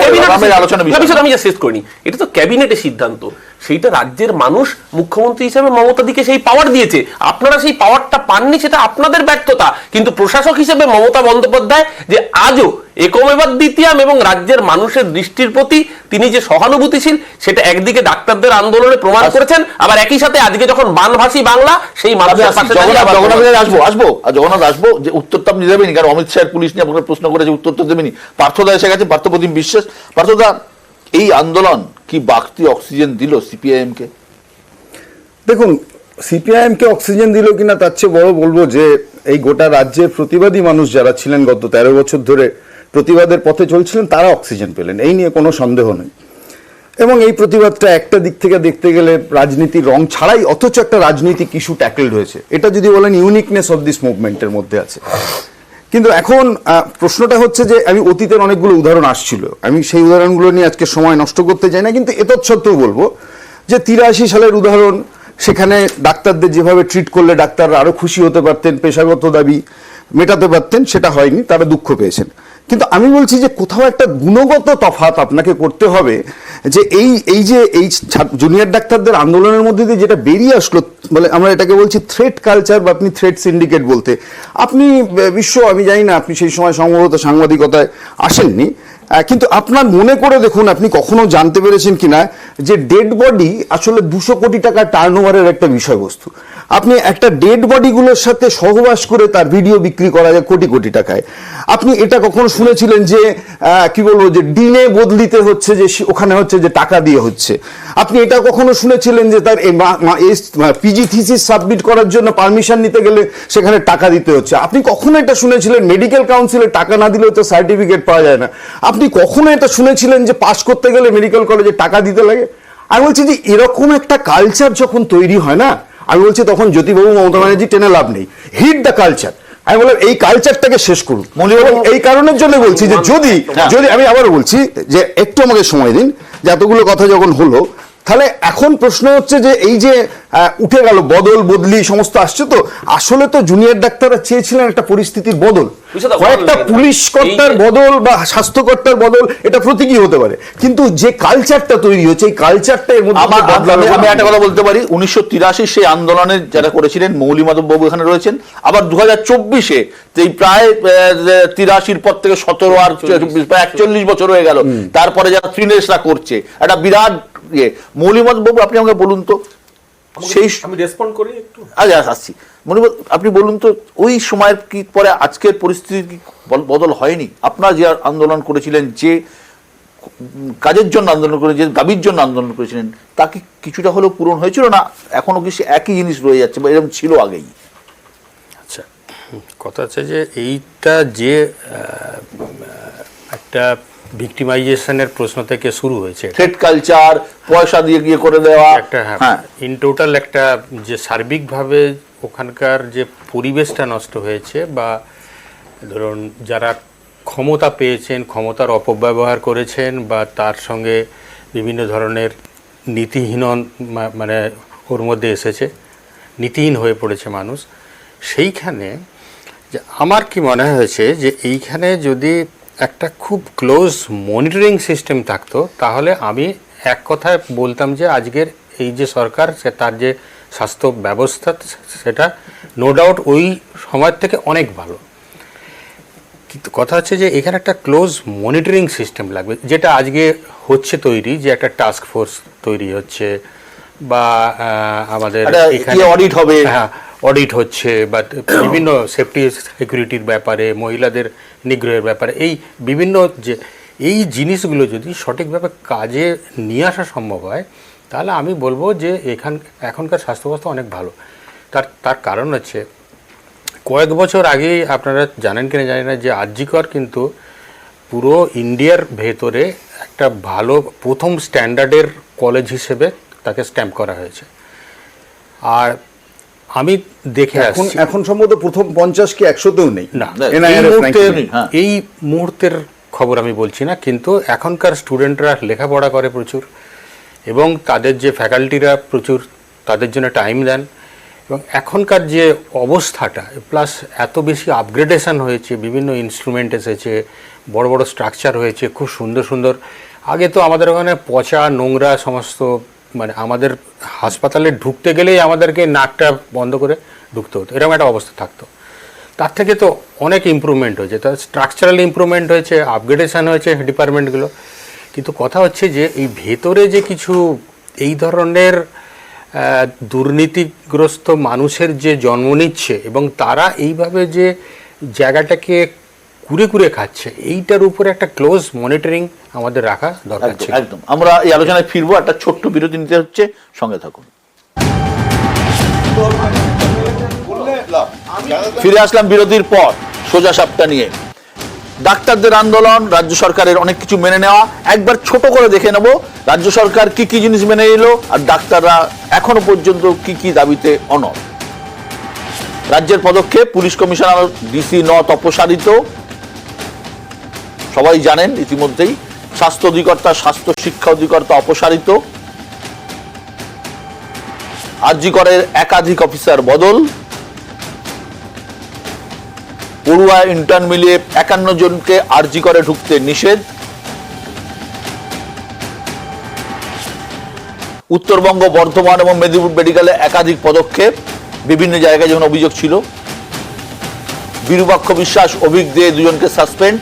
আমি যা শেষ করিনি, এটা তো ক্যাবিনেটের সিদ্ধান্ত। সেইটা রাজ্যের মানুষ মুখ্যমন্ত্রী হিসেবে মমতাদিকে সেই পাওয়ার দিয়েছে, আপনারা সেই পাওয়ারটা পাননি, সেটা আপনাদের ব্যর্থতা। কিন্তু প্রশাসক হিসেবে মমতা বন্দ্যোপাধ্যায় যে আজও একমেবাদ দ্বিতীয়াম এবং রাজ্যের মানুষের দৃষ্টির প্রতি তিনি যে সহানুভূতিশীল, সেটা একদিকে ডাক্তারদের আন্দোলনে প্রমাণ করেছেন, আবার একই সাথে আজকে যখন বানভাসী বাংলা সেই মানুষের পাশে জগন্নাথ আসবো যে উত্তরটা আপনি দেবেনি, কারণ অমিত শাহের পুলিশ নিয়ে আপনাকে প্রশ্ন করেছে, উত্তর তো দেবেনি। পার্থদা এসে গেছে, পার্থপ্রতিম বিশ্বাস। পার্থদা, এই আন্দোলন কি বাড়তি অক্সিজেন দিল সিপিআইএম কে? দেখুন, সিপিআইএম কে অক্সিজেন দিল কিনা তার চেয়ে বড় বলবো যে এই গোটা রাজ্যের প্রতিবাদী মানুষ যারা ছিলেন, গত 13 বছর ধরে প্রতিবাদের পথে চলছিলেন, তারা অক্সিজেন পেলেন, এই নিয়ে কোনো সন্দেহ নেই। এবং এই প্রতিবাদটা একটা দিক থেকে দেখতে গেলে রাজনীতির রং ছাড়াই, অথচ একটা রাজনৈতিক ইস্যু ট্যাকেলড হয়েছে, এটা যদি বলেন ইউনিকনেস অফ দিস মুভমেন্টের মধ্যে আছে। কিন্তু এখন প্রশ্নটা হচ্ছে যে, আমি অতীতের অনেকগুলো উদাহরণ আসছিল, আমি সেই উদাহরণগুলো নিয়ে আজকে সময় নষ্ট করতে চাই না, কিন্তু এতৎসত্ত্বেও বলবো যে 83 সালের উদাহরণ, সেখানে ডাক্তারদের যেভাবে ট্রিট করলে ডাক্তাররা আরো খুশি হতে পারতেন, পেশাগত দাবি মেটাতে পারতেন, সেটা হয়নি, তারা দুঃখ পেয়েছেন। কিন্তু আমি বলছি যে কোথাও একটা গুণগত তফাৎ আপনাকে করতে হবে, যে এই যে জুনিয়র ডাক্তারদের আন্দোলনের মধ্যে দিয়ে যেটা বেরিয়ে আসলো, বলে আমরা এটাকে বলছি থ্রেট কালচার, বা আপনি থ্রেট সিন্ডিকেট বলতে, আপনি আমি জানি না, আপনি সেই সময় সম্ভবত সাংবাদিকতায় আসেননি, কিন্তু আপনার মনে করে দেখুন, আপনি কখনো জানতে পেরেছেন কিনা যে ডেড বডি আসলে 200 কোটি টাকা টার্নওভারের একটা বিষয়বস্তু। আপনি একটা ডেড বডিগুলোর সাথে সহবাস করে তার ভিডিও বিক্রি করা যায় কোটি কোটি টাকায়। আপনি এটা কখনো শুনেছিলেন যে কি বলবো, যে ডিনে বদলিতে হচ্ছে, যে ওখানে হচ্ছে যে টাকা দিয়ে হচ্ছে? আপনি এটা কখনো শুনেছিলেন যে তার পিজি থিসিস সাবমিট করার জন্য পারমিশন নিতে গেলে সেখানে টাকা দিতে হচ্ছে? আপনি কখনো এটা শুনেছিলেন মেডিকেল কাউন্সিলে টাকা না দিলেও তো সার্টিফিকেট পাওয়া যায় না? আপনি কখনো এটা শুনেছিলেন যে পাস করতে গেলে মেডিকেল কলেজে টাকা দিতে লাগে? আমি বলছি যে এরকম একটা কালচার যখন তৈরি হয় না, আমি বলছি তখন জ্যোতিবাবু মমতা ব্যানার্জি টেনে লাভ নেই, হিট দ্য কালচার। আমি বললাম এই কালচারটাকে শেষ করুন। এবং এই কারণের জন্য বলছি যে যদি আমি আবার বলছি যে একটু আমাকে সময় দিন, যে এতগুলো কথা যখন হলো, তাহলে এখন প্রশ্ন হচ্ছে যে এই যে উঠে গেল বদল বদলি সমস্ত আসছে, তো আসলে তো জুনিয়র ডাক্তাররা চেয়েছিলেন একটা পরিস্থিতির বদল, কয়েকটা পুলিশ কর্তার বদল বা স্বাস্থ্যকর্তার বদল, এটা প্রতীকী হতে পারে, কিন্তু যে কালচারটা তৈরি হচ্ছে এই কালচারটা এর মধ্যে আমি একটা কথা বলতে পারি, 1983 সেই আন্দোলনের যারা করেছিলেন মৌলি মাধব বাবু এখানে রয়েছেন, আবার 2024-এ এই প্রায় 83-র পর থেকে 17 আর 24 প্রায় 41 বছর হয়ে গেল, তারপরে যারা তৃণেশরা করছে একটা বিরাট ইয়ে। মৌলি মাধব বাবু আপনি আমাকে বলুন তো, সেই আমি রেসপন্ড করি একটু। আসছি আপনি বলুন তো, ওই সময়ের কি পরে আজকের পরিস্থিতি কি বদল হয়নি? আপনারা যে আন্দোলন করেছিলেন, যে কাজের জন্য আন্দোলন করে, যে দাবির জন্য আন্দোলন করেছিলেন, তা কি কিছুটা হলেও পূরণ হয়েছিল না এখনো কি সে একই জিনিস রয়ে যাচ্ছে বা এরকম ছিল আগেই? আচ্ছা, কথা হচ্ছে যে এইটা যে একটা ভিক্টিমাইজেশনের প্রশ্ন থেকে শুরু হয়েছে, থ্রেট কালচার, পয়সা দিয়ে গিয়ে করে দেওয়া একটা, হ্যাঁ, ইন টোটাল একটা যে সার্বিকভাবে ওখানকার যে পরিবেশটা নষ্ট হয়েছে, বা ধরুন যারা ক্ষমতা পেয়েছেন, ক্ষমতার অপব্যবহার করেছেন, বা তার সঙ্গে বিভিন্ন ধরনের নীতিহীন মানে ওর মধ্যে এসেছে, নীতিহীন হয়ে পড়েছে মানুষ। সেইখানে যে আমার কি মনে হয়েছে যে এইখানে যদি একটা খুব ক্লোজ মনিটরিং সিস্টেম থাকতো, তাহলে আমি এক কথায় বলতাম যে আজকের এই যে সরকার, তার যে স্বাস্থ্য ব্যবস্থা, সেটা নো ডাউট ওই সময়ের থেকে অনেক ভালো। কিন্তু কথা হচ্ছে যে এখানে একটা ক্লোজ মনিটরিং সিস্টেম লাগবে, যেটা আজকে হচ্ছে তৈরি, যে একটা টাস্ক ফোর্স তৈরি হচ্ছে, বা আমাদের এখানে অডিট হবে, হ্যাঁ অডিট হচ্ছে, বা বিভিন্ন সেফটি সিকিউরিটির ব্যাপারে, মহিলাদের নিগ্রহের ব্যাপারে, এই বিভিন্ন যে এই জিনিসগুলো যদি সঠিকভাবে কাজে নিয়ে আসা সম্ভব হয়, তাহলে আমি বলবো যে এখনকার স্বাস্থ্য ব্যবস্থা অনেক ভালো। তার কারণ হচ্ছে কয়েক বছর আগেই আপনারা জানেন কিনা জানি না, যে আর.জি. কর কিন্তু পুরো ইন্ডিয়ার ভেতরে একটা ভালো প্রথম স্ট্যান্ডার্ডের কলেজ হিসেবে তাকে স্ট্যাম্প করা হয়েছে। আর আমি দেখে আসছি এখন সম্ভবত প্রথম 50 কি 100-তেও নেই না, হ্যাঁ। এই মুহূর্তের খবর আমি বলছি না, কিন্তু এখনকার স্টুডেন্টরা লেখাপড়া করে প্রচুর, এবং তাদের যে ফ্যাকাল্টিরা প্রচুর তাদের জন্য টাইম দেন, এবং এখনকার যে অবস্থাটা, প্লাস এত বেশি আপগ্রেডেশন হয়েছে, বিভিন্ন ইনস্ট্রুমেন্ট এসেছে, বড় বড় স্ট্রাকচার হয়েছে, খুব সুন্দর সুন্দর। আগে তো আমাদের ওখানে পচা নোংরা সমস্ত, মানে আমাদের হাসপাতালে ঢুকতে গেলেই আমাদেরকে নাকটা বন্ধ করে ঢুকতে হতো, এরকম একটা অবস্থা থাকতো। তার থেকে তো অনেক ইমপ্রুভমেন্ট হয়েছে, তার স্ট্রাকচারাল ইমপ্রুভমেন্ট হয়েছে, আপগ্রেডেশন হয়েছে ডিপার্টমেন্টগুলো। কিন্তু কথা হচ্ছে যে এই ভেতরে যে কিছু এই ধরনের দুর্নীতিগ্রস্ত মানুষের যে জন্ম নিচ্ছে, এবং তারা এইভাবে যে জায়গাটাকে কুরে কুরে খাচ্ছে, এইটার উপরে একটা ক্লোজ মনিটরিং আমাদের রাখা দরকার ছিল। একদম। আমরা এই আলোচনায় ফিরবো, একটা ছোট্ট বিরতি নিতে হচ্ছে, সঙ্গে থাকুন। ফিরে আসলাম বিরতির পর সোজা সাপটা নিয়ে। ডাক্তারদের আন্দোলন, রাজ্য সরকারের অনেক কিছু মেনে নেওয়া, একবার ছোট করে দেখে নেব রাজ্য সরকার কি কি জিনিস মেনে নিল, আর ডাক্তাররা এখনো পর্যন্ত কি কি দাবিতে অনড়। রাজ্যের পদক্ষেপ, পুলিশ কমিশনার ডিসি ৯ অপসারিত, সবাই জানেন ইতিমধ্যেই। স্বাস্থ্য অধিকর্তা, স্বাস্থ্য শিক্ষা অধিকর্তা অপসারিত। আর.জি. করের একাধিক অফিসার বদল। পড়ুয়া ইন্টার্ন মিলিয়ে 51 জনকে আর.জি. করে ঢুকতে নিষেধ। উত্তরবঙ্গ, বর্ধমান এবং মেদিনীপুর মেডিকেলে একাধিক পদক্ষেপ, বিভিন্ন জায়গায় যেমন অভিযোগ ছিল। বিরূপাক্ষ বিশ্বাস, অভিক দে 2 জনকে সাসপেন্ড।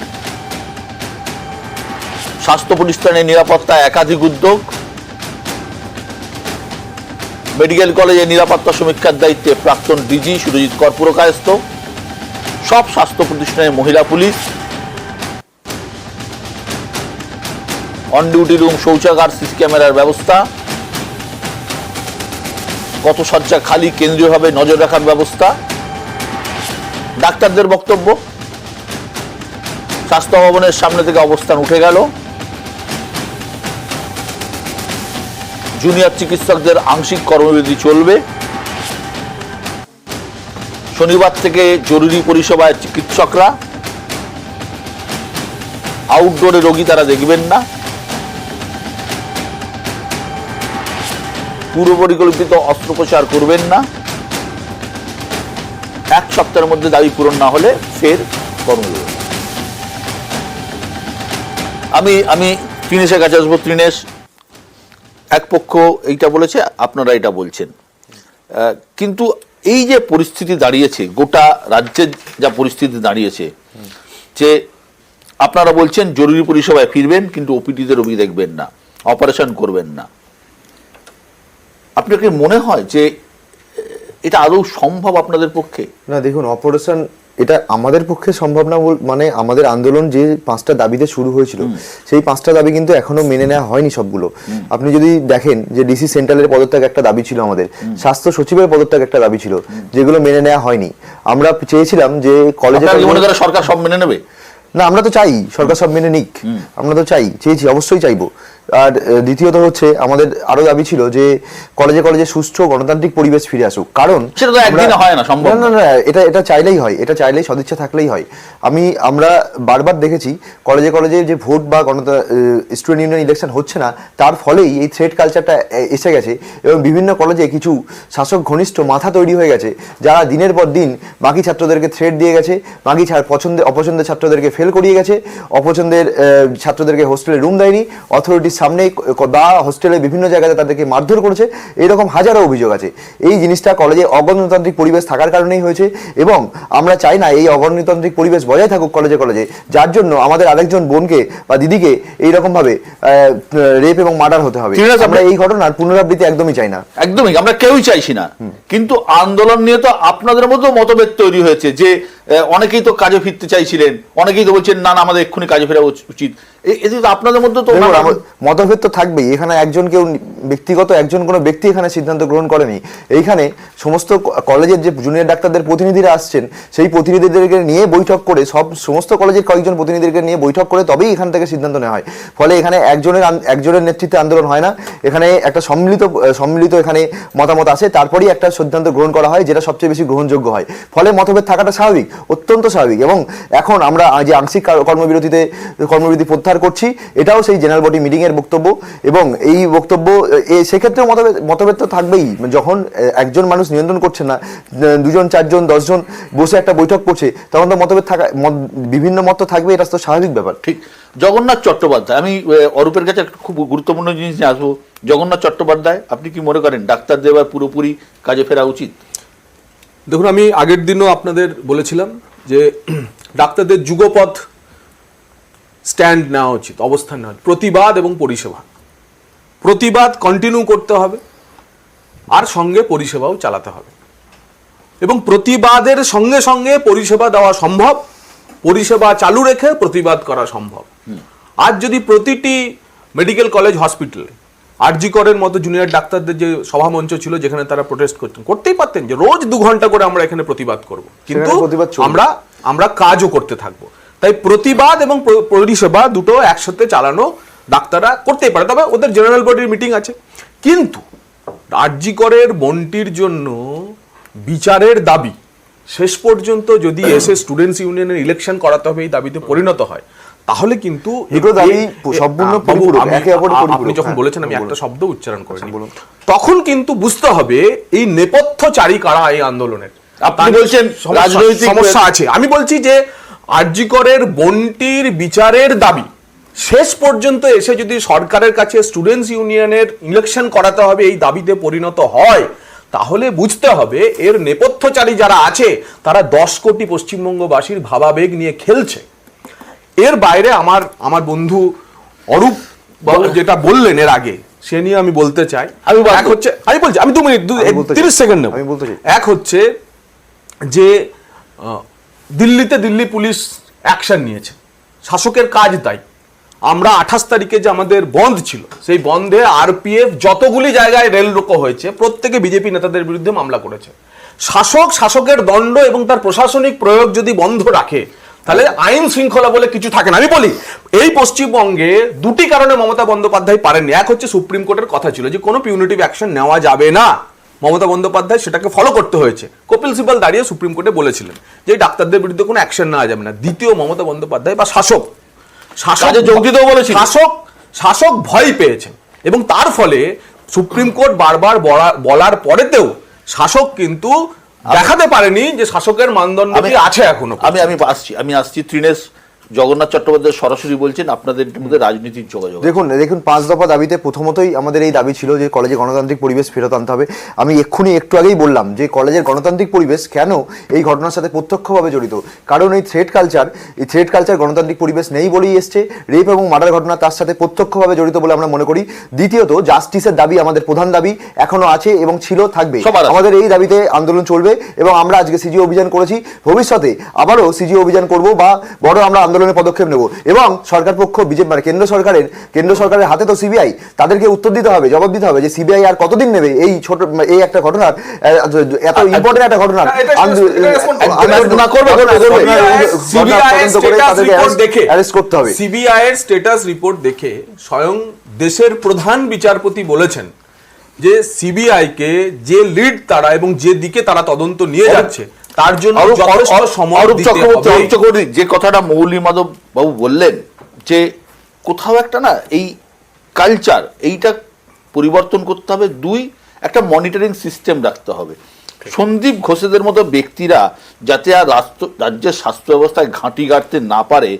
স্বাস্থ্য প্রতিষ্ঠানের নিরাপত্তায় একাধিক উদ্যোগ, মেডিকেল কলেজের নিরাপত্তা সমীক্ষার দায়িত্বে প্রাক্তন ডিজি সুরজিৎ কর পুরকায়স্থ, সব স্বাস্থ্য প্রতিষ্ঠানের মহিলা পুলিশ, অন ডিউটি রুম, শৌচাগার, সিসি ক্যামেরার ব্যবস্থা, কত শয্যা খালি কেন্দ্রীয়ভাবে নজর রাখার ব্যবস্থা। ডাক্তারদের বক্তব্য, স্বাস্থ্য ভবনের সামনে থেকে অবস্থান উঠে গেল, জুনিয়র চিকিৎসকদের আংশিক কর্মবিরতি চলবে, শনিবার থেকে জরুরি পরিষেবায় চিকিৎসকরা, আউটডোরে রোগী তারা দেখবেন না, পূর্ব পরিকল্পিত অস্ত্রোপচার করবেন না, 1 সপ্তাহের মধ্যে দাবি পূরণ না হলে ফের কর্মবিরতি। আমি তৃণেশের কাছে আসবো। তৃণেশ, এক পক্ষ এইটা বলেছে, আপনারা এটা বলছেন, কিন্তু এই যে পরিস্থিতি দাঁড়িয়েছে, গোটা রাজ্যের যা পরিস্থিতি দাঁড়িয়েছে, যে আপনারা বলছেন জরুরি পরিষেবায় ফিরবেন কিন্তু ওপিডিতে রোগী দেখবেন না, অপারেশন করবেন না, আপনার কি মনে হয় যে এটা আদৌ সম্ভব আপনাদের পক্ষে? না দেখুন, অপারেশন এটা আমাদের পক্ষে সম্ভব না, মানে আমাদের আন্দোলন যে 5টা দাবিতে শুরু হয়েছিল সেই 5টা দাবি কিন্তু এখনো মেনে নেওয়া হয়নি সবগুলো। আপনি যদি দেখেন যে ডিসি সেন্ট্রালের পদত্যাগ একটা দাবি ছিল, আমাদের স্বাস্থ্য সচিবের পদত্যাগ একটা দাবি ছিল, যেগুলো মেনে নেওয়া হয়নি। আমরা চেয়েছিলাম যে কলেজে, মনে করেন সরকার সব মেনে নেবে না, আমরা তো চাই সরকার সব মেনে নিক, আমরা তো চেয়েছি, অবশ্যই চাইবো। আর দ্বিতীয়ত হচ্ছে আমাদের আরো দাবি ছিল যে কলেজে কলেজে সুষ্ঠু গণতান্ত্রিক পরিবেশ ফিরে আসুক, কারণ সেটা তো একদিনে হয় না, সম্ভব না। না, এটা চাইলেই হয়, এটা চাইলেই সদিচ্ছা থাকলেই হয়। আমরা বারবার দেখেছি কলেজে কলেজে যে ভোট বা স্টুডেন্ট ইউনিয়ন ইলেকশন হচ্ছে না, তার ফলেই এই থ্রেড কালচারটা এসে গেছে এবং বিভিন্ন কলেজে কিছু শাসক ঘনিষ্ঠ মাথা তৈরি হয়ে গেছে, যারা দিনের পর দিন বাকি ছাত্রদেরকে থ্রেড দিয়ে গেছে, বাকি অপছন্দের ছাত্রদেরকে ফেল করিয়ে গেছে, অপছন্দের ছাত্রদেরকে হোস্টেলে রুম দেয়নি, অথরিটির সামনে বা হোস্টেলে বিভিন্ন জায়গায় তাদেরকে মারধর করেছে, এরকম হাজারো অভিযোগ আছে। এই জিনিসটা কলেজে অগণতান্ত্রিক পরিবেশ থাকার কারণেই হয়েছে এবং আমরা চাই না এই অগণতান্ত্রিক পরিবেশ বজায় থাকুক কলেজে কলেজে, যার জন্য আমাদের আরেকজন বোনকে বা দিদিকে এইরকম ভাবে রেপ এবং মার্ডার হতে হবে। আমরা এই ঘটনার পুনরাবৃত্তি একদমই চাই না, একদমই আমরা কেউই চাইছি না। কিন্তু আন্দোলন নিয়ে তো আপনাদের মধ্যে মতভেদ তৈরি হয়েছে, যে অনেকেই তো কাজে ফিরতে চাইছিলেন, অনেকেই তো বলছেন না আমাদের এক্ষুনি কাজে ফেরা উচিত। আপনাদের মধ্যে তো মতভেদ তো থাকবেই। এখানে একজন কোনো ব্যক্তি এখানে সিদ্ধান্ত গ্রহণ করেনি। এইখানে সমস্ত কলেজের যে জুনিয়র ডাক্তারদের প্রতিনিধিরা আসছেন, সেই প্রতিনিধিদেরকে নিয়ে বৈঠক করে, সমস্ত কলেজের কয়েকজন প্রতিনিধিদেরকে নিয়ে বৈঠক করে তবেই এখান থেকে সিদ্ধান্ত নেওয়া হয়। ফলে এখানে একজনের নেতৃত্বে আন্দোলন হয় না, এখানে একটা সম্মিলিত এখানে মতামত আসে, তারপরেই একটা সিদ্ধান্ত গ্রহণ করা হয়, যেটা সবচেয়ে বেশি গ্রহণযোগ্য হয়। ফলে মতভেদ থাকাটা স্বাভাবিক, অত্যন্ত স্বাভাবিক। এবং এখন আমরা যে আংশিক কর্মবিরতি প্রত্যাহার করছি, এটাও সেই জেনারেল বডি মিটিং এর বক্তব্য এবং এই বক্তব্য সেক্ষেত্রেও মতভেদ তো থাকবেই। যখন একজন মানুষ নিয়ন্ত্রণ করছে না, 2 জন 4 জন 10 জন বসে একটা বৈঠক করছে, তখন তো মতভেদ বিভিন্ন মত থাকবে, এটা তো স্বাভাবিক ব্যাপার। ঠিক। জগন্নাথ চট্টোপাধ্যায়, আমি অরূপের কাছে খুব গুরুত্বপূর্ণ জিনিস নিয়ে আসবো। জগন্নাথ চট্টোপাধ্যায়, আপনি কি মনে করেন ডাক্তারদের এবার পুরোপুরি কাজে ফেরা উচিত? দেখুন, আমি আগের দিনও আপনাদের বলেছিলাম যে ডাক্তারদের যুগপথ স্ট্যান্ড নেওয়া উচিত, অবস্থান নেওয়া উচিত। প্রতিবাদ এবং পরিষেবা, প্রতিবাদ কন্টিনিউ করতে হবে আর সঙ্গে পরিষেবাও চালাতে হবে এবং প্রতিবাদের সঙ্গে সঙ্গে পরিষেবা দেওয়া সম্ভব, পরিষেবা চালু রেখে প্রতিবাদ করা সম্ভব। আজ যদি প্রতিটি মেডিকেল কলেজ হসপিটালে আরজি করের মতো জুনিয়র ডাক্তারদের যে সভামঞ্চ ছিল, যেখানে তারা প্রোটেস্ট করতেই পারতেন যে রোজ 2 ঘন্টা করে আমরা এখানে প্রতিবাদ করব, কিন্তু আমরা কাজও করতে থাকবো। তাই প্রতিবাদ এবং পরিষেবা দুটো একসাথে চালানো ডাক্তাররা করতেই পারে। তবে ওদের জেনারেল বডির মিটিং আছে, কিন্তু আরজি করের বোনটির জন্য বিচারের দাবি শেষ পর্যন্ত যদি এসে স্টুডেন্টস ইউনিয়নের ইলেকশন করাতে হবে এই দাবিতে পরিণত হয়, তাহলে কিন্তু আপনি যখন বলেছেন আমি একটা শব্দ উচ্চারণ করিনি, তখন কিন্তু বুঝতে হবে এই নেপথ্যচারী কারা এই আন্দোলনের। আপনি বলছেন রাজনৈতিক সমস্যা আছে, আমি বলছি যে আরজি করের বোনটির বিচারের দাবি শেষ পর্যন্ত এসে যদি সরকারের কাছে স্টুডেন্টস ইউনিয়নের ইলেকশন করাতে হবে এই দাবিতে পরিণত হয়, তাহলে বুঝতে হবে এর নেপথ্যচারী যারা আছে তারা 10 কোটি পশ্চিমবঙ্গবাসীর ভাবাবেগ নিয়ে খেলছে। এর বাইরে আমার বন্ধু অরূপ বাবু যেটা বললেন এর আগে সে নিয়ে আমি বলতে চাই। এক হচ্ছে, আমি বলছি, আমি 2 মিনিট 30 সেকেন্ড নেব। আমি বলতে চাই, এক হচ্ছে যে দিল্লিতে দিল্লি পুলিশ অ্যাকশন নিয়েছে, শাসকের কাজ তাই। আমরা 28 তারিখে যে আমাদের বন্ধ ছিল, সেই বন্ধে আরপিএফ যতগুলি জায়গায় রেল রোকো হয়েছে প্রত্যেকে বিজেপি নেতাদের বিরুদ্ধে মামলা করেছে। শাসকের দণ্ড এবং তার প্রশাসনিক প্রয়োগ যদি বন্ধ রাখে তাহলে আইন শৃঙ্খলা বলে কিছু থাকে না। আমি বলি, এই পশ্চিমবঙ্গে 2টি কারণে মমতা বন্দ্যোপাধ্যায় পারেননি। এক হচ্ছে সুপ্রিম কোর্টের কথা ছিল যে কোনো পিউনিটিভ অ্যাকশন নেওয়া যাবে না, মমতা বন্দ্যোপাধ্যায় সেটাকে ফলো করতে হয়েছে। কপিল সিবাল দাঁড়িয়ে সুপ্রিম কোর্টে বলেছিলেন যে ডাক্তারদের বিরুদ্ধে কোনো অ্যাকশন নেওয়া যাবে না। দ্বিতীয়, মমতা বন্দ্যোপাধ্যায় বা শাসক শাসক ভয় পেয়েছেন এবং তার ফলে সুপ্রিম কোর্ট বারবার বলার পরেতেও শাসক কিন্তু দেখাতে পারেনি যে শাসকের মানদণ্ডটি আছে এখনো। আমি আসছি তৃণেশ জগন্নাথ চট্টোপাধ্যায় সরাসরি বলছেন আপনাদের মধ্যে রাজনীতির যোগাযোগ। দেখুন 5 দফা দাবিতে প্রথমতই আমাদের এই দাবি ছিল যে কলেজে গণতান্ত্রিক পরিবেশ ফেরত আনতে হবে। আমি একটু আগেই বললাম যে কলেজের গণতান্ত্রিক পরিবেশ কেন এই ঘটনার সাথে প্রত্যক্ষভাবে জড়িত, কারণ এই থ্রেড কালচার গণতান্ত্রিক পরিবেশ নেই বলেই এসছে। রেপ এবং মার্ডার ঘটনা তার সাথে প্রত্যক্ষভাবে জড়িত বলে আমরা মনে করি। দ্বিতীয়ত, জাস্টিসের দাবি আমাদের প্রধান দাবি, এখনো আছে এবং ছিল, থাকবে। আমাদের এই দাবিতে আন্দোলন চলবে এবং আমরা আজকে সিজি অভিযান করেছি, ভবিষ্যতে আবারও সিজি অভিযান করব বা বড় আমরা পদক্ষেপ নেব। এবং সরকার পক্ষ বিজেপি কেন্দ্র সরকারের হাতে তো সিবিআই, তাদেরকে উত্তর দিতে হবে, জবাব দিতে হবে যে সিবিআই আর কতদিন নেবে এই একটা ঘটনার, এত ইম্পর্টেন্ট একটা ঘটনার সিবিআই এর স্ট্যাটাস রিপোর্ট দেখে স্বয়ং দেশের প্রধান বিচারপতি বলেছেন যে সিবিআই কে যে লিড তারা এবং যে দিকে তারা তদন্ত নিয়ে যাচ্ছে তার জন্য যথেষ্ট সময় দিতে হবে। যে কথাটা মৌলি মাধব বাবু বললেন যে কোথাও একটা না এই কালচার এইটা পরিবর্তন করতে হবে। 2, একটা মনিটরিং সিস্টেম রাখতে হবে। সন্দীপ ঘোষেদের মতো ব্যক্তিরা যাতে আর রাজ্যের স্বাস্থ্য ব্যবস্থায় ঘাঁটি গাড়তে না পারে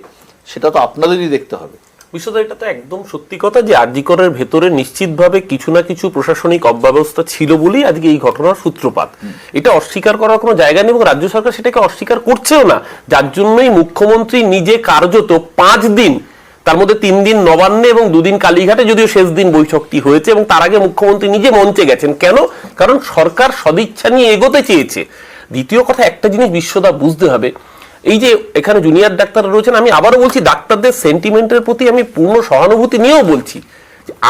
সেটা তো আপনাদেরই দেখতে হবে। বিশ্বদা, এটা তো একদম সত্যি কথা যে আর.জি. করের ভেতরে নিশ্চিতভাবে কিছু না কিছু প্রশাসনিক অব্যবস্থা ছিল বলেই আজকে এই ঘটনার সূত্রপাত। এটা অস্বীকার করার কোনো জায়গা নেই এবং রাজ্য সরকার সেটাকে অস্বীকার করছেও না। যার জন্যই মুখ্যমন্ত্রী নিজে কার্যত 5 দিন, তার মধ্যে 3 দিন নবান্নে এবং 2 দিন কালীঘাটে, যদিও শেষ দিন বৈঠকটি হয়েছে, এবং তার আগে মুখ্যমন্ত্রী নিজে মঞ্চে গেছেন। কেন? কারণ সরকার সদিচ্ছা নিয়ে এগোতে চেয়েছে। দ্বিতীয় কথা, একটা জিনিস বিশ্বদা বুঝতে হবে, এই যে এখানে জুনিয়র ডাক্তার রয়েছেন, আমি আবারও বলছি ডাক্তারদের সেন্টিমেন্টের প্রতি আমি পূর্ণ সহানুভূতি নিয়েও বলছি,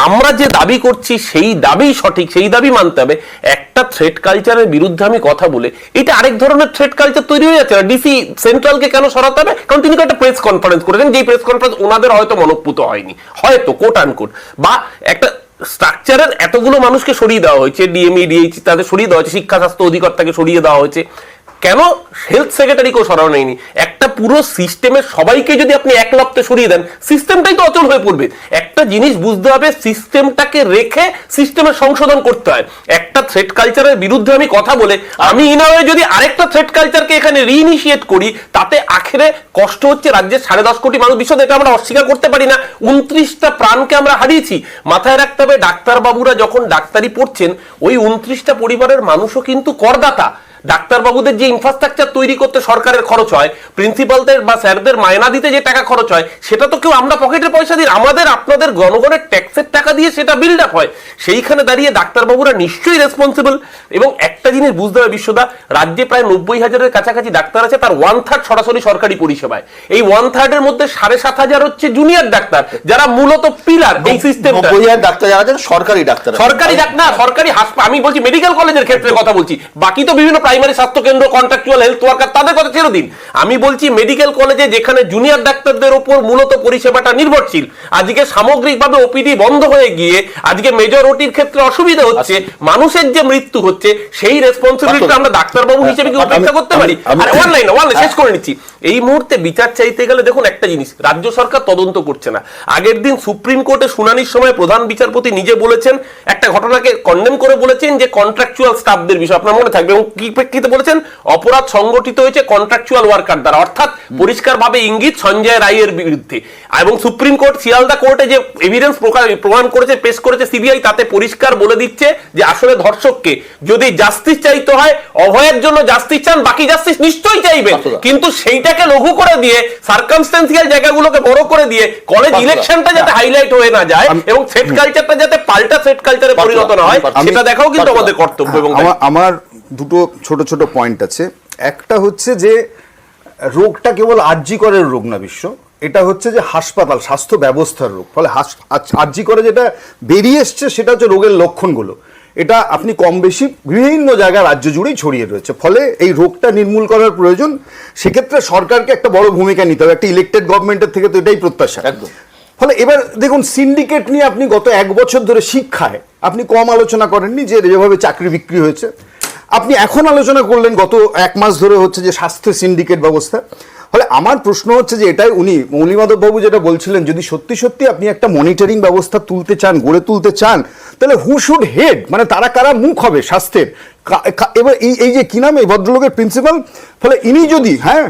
আমরা যে দাবি করছি সেই দাবি সঠিক, সেই দাবি মানতে হবে। একটা থ্রেড কালচারের বিরুদ্ধে আমি কথা বলে এটা আরেক ধরনের থ্রেড কালচার তৈরি হয়ে যাচ্ছে না। ডিসি সেন্ট্রালকে কেন সরাতে হবে? কারণ তিনি একটা প্রেস কনফারেন্স করেছেন, যেই প্রেস কনফারেন্স ওনাদের হয়তো মনোপুত হয়নি, হয়তো কোট আনকোট, বা একটা স্ট্রাকচারের এতগুলো মানুষকে সরিয়ে দেওয়া হয়েছে, ডিএমই ডিএইচ তাদের সরিয়ে দেওয়া হয়েছে, শিক্ষা স্বাস্থ্য অধিকর্তাকে সরিয়ে দেওয়া হয়েছে, কেন হেলথ সেক্রেটারিকেও সরানো হয়নি? একটা পুরো সিস্টেমের সবাইকে যদি আপনি এক লপ্তে সরিয়ে দেন, সিস্টেমটাই তো অচল হয়ে পড়বে। একটা জিনিস বুঝতে হবে, সিস্টেমটাকে রেখে সিস্টেমের সংশোধন করতে হয়। একটা থ্রেড কালচারের বিরুদ্ধে আমি কথা বলে আমি ইনাওয়ে যদি আরেকটা থ্রেড কালচারকে এখানে রিইনিশিয়েট করি, তাতে আখেরে কষ্ট হচ্ছে রাজ্যের 10.5 কোটি মানুষ। বিশ্বত এটা আমরা অস্বীকার করতে পারি না। 29টা প্রাণকে আমরা হারিয়েছি। মাথায় রাখতে হবে, ডাক্তারবাবুরা যখন ডাক্তারি পড়ছেন, ওই 29টা পরিবারের মানুষও কিন্তু করদাতা। ডাক্তারবাবুদের যে ইনফ্রাস্ট্রাকচার তৈরি করতে সরকারের খরচ হয়, প্রিন্সিপালদের বা স্যারদের মায়না দিতে যে টাকা খরচ হয়, সেটা তো কেউ আমরা পকেটের পয়সা দিই, আমাদের আপনাদের গণগণের ট্যাক্সের টাকা দিয়ে সেটা বিল্ড আপ হয়। সেইখানে দাঁড়িয়ে ডাক্তারবাবুরা নিশ্চয়ই রেসপন্সিবল। এবং একটা জিনিস বুঝতে হবে বিশ্বদা, রাজ্যে প্রায় 90,000-এর কাছাকাছি ডাক্তার আছে, তার 1/3 সরাসরি সরকারি পরিষেবায়। এই 1/3-এর মধ্যে 7,500 হচ্ছে জুনিয়র ডাক্তার, যারা মূলত পিলার এই সিস্টেমটা। 90,000 ডাক্তার যারা আছেন সরকারি ডাক্তার, সরকারি হাসপাতাল, আমি বলছি মেডিকেল কলেজের ক্ষেত্রে কথা বলছি, বাকি তো বিভিন্ন প্রাইমারি স্বাস্থ্য কেন্দ্র, কন্ট্রাকচুয়াল হেলথ ওয়ার্কার, তাদের কথা ছেড়ে দিন। আমি বলছি মেডিকেল কলেজে যেখানে জুনিয়র ডাক্তারদের উপর মূলত পরিষেবাটা নির্ভরশীল, আজকে সামগ্রিকভাবে ওপিডি বন্ধ হয়ে গিয়ে আজকে মেজর ওটির ক্ষেত্রে অসুবিধা হচ্ছে, মানুষের যে মৃত্যু হচ্ছে, সেই রেসপন্সিবিলিটি আমরা ডাক্তারবাবু হিসেবে কি উপেক্ষা করতে পারি? অনলাইন শেষ করে নিচ্ছি। এই মুহূর্তে বিচার চাইতে গেলে দেখুন একটা জিনিস, রাজ্য সরকার তদন্ত করছে না। আগের দিন সুপ্রিম কোর্টে শুনানির সময় প্রধান বিচারপতি নিজে বলেছেন, একটা ঘটনাকে কন্ডেম করে বলেছেন যে কন্ট্রাকচুয়াল স্টাফদের বিষয়, আপনার মনে থাকবে, এবং কি পরিপ্রেক্ষিতে বলেছেন অপরাধ সংগঠিত হয়েছে কন্ট্রাকচুয়াল ওয়ার্কার দ্বারা, অর্থাৎ পরিষ্কারভাবে ইঙ্গিত সঞ্জয় রায়ের বিরুদ্ধে। এবং সুপ্রিম কোর্ট শিয়ালদা কোর্টে যে এভিডেন্স প্রমাণ করেছে, পেশ করেছে সিবিআই, তাতে পরিষ্কার বলে দিচ্ছে যে আসলে ধর্ষককে যদি জাস্টিস চাইতে হয়, অভয়ের জন্য জাস্টিস চান, বাকি জাস্টিস নিশ্চয়ই চাইবেন, কিন্তু সেইটাকে লঘু করে দিয়ে সার্কামস্টেন্সিয়াল জায়গাগুলোকে বড় করে দিয়ে কলেজ ইলেকশনটা যাতে হাইলাইট হয়ে না যায় এবং সেট কালচারটা যাতে পাল্টা সেট কালচারে পরিণত না হয়, সেটা দেখাও কিন্তু আমাদের কর্তব্য। এবং আমার দুটো ছোট ছোট পয়েন্ট আছে। একটা হচ্ছে যে রোগটা কেবল আরজি করের রোগ না বিশ্ব, এটা হচ্ছে যে হাসপাতাল স্বাস্থ্য ব্যবস্থার রোগ। ফলে আরজি করে যেটা বেরিয়ে এসছে সেটা হচ্ছে রোগের লক্ষণগুলো, এটা আপনি কম বেশি বিভিন্ন জায়গায় রাজ্য জুড়েই ছড়িয়ে রয়েছে। ফলে এই রোগটা নির্মূল করার প্রয়োজন, সেক্ষেত্রে সরকারকে একটা বড় ভূমিকা নিতে হবে, একটা ইলেক্টেড গভর্নমেন্টের থেকে তো এটাই প্রত্যাশা। ফলে এবার দেখুন সিন্ডিকেট নিয়ে আপনি গত 1 বছর ধরে শিক্ষায় আপনি কম আলোচনা করেননি, যে যেভাবে চাকরি বিক্রি হয়েছে। আপনি এখন আলোচনা করলেন গত 1 মাস ধরে হচ্ছে যে স্বাস্থ্য সিন্ডিকেট ব্যবস্থা। ফলে আমার প্রশ্ন হচ্ছে যে এটাই উনি মৌলিমাধব বাবু যেটা বলছিলেন, যদি সত্যি সত্যি আপনি একটা মনিটরিং ব্যবস্থা তুলতে চান, গড়ে তুলতে চান, তাহলে হু শুড হেড, মানে তারা কারা মুখ হবে স্বাস্থ্যের। এবার এই যে কি নাম এই ভদ্রলোকের প্রিন্সিপাল, ফলে ইনি যদি হ্যাঁ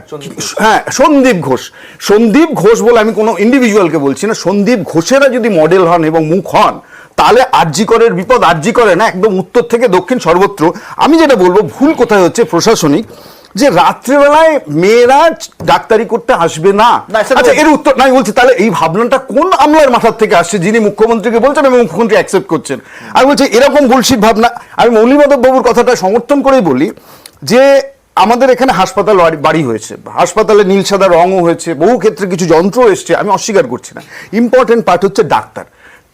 সন্দীপ ঘোষ বলে আমি কোনো ইন্ডিভিজুয়ালকে বলছি না, সন্দীপ ঘোষেরা যদি মডেল হন এবং মুখ হন, তাহলে আরজি করের বিপদ আরজি করে না, একদম উত্তর থেকে দক্ষিণ সর্বত্র। আমি যেটা বলবো ভুল কোথায় হচ্ছে প্রশাসনিক, যে রাত্রেবেলায় মেয়েরা ডাক্তারি করতে আসবে না। আচ্ছা এর উত্তর নাই বলছি, তাহলে এই ভাবনাটা কোন আমলার মাথার থেকে আসছে যিনি মুখ্যমন্ত্রীকে বলছেন এবং মুখ্যমন্ত্রী অ্যাকসেপ্ট করছেন? আমি বলছি এরকম বুলশিট ভাবনা। আমি মৌলিমাধব বাবুর কথাটা সমর্থন করেই বলি যে আমাদের এখানে হাসপাতাল বাড়ি হয়েছে, হাসপাতালে নীল সাদা রঙও হয়েছে, বহু ক্ষেত্রে কিছু যন্ত্র এসছে, আমি অস্বীকার করছি না। ইম্পর্টেন্ট পার্ট হচ্ছে ডাক্তার।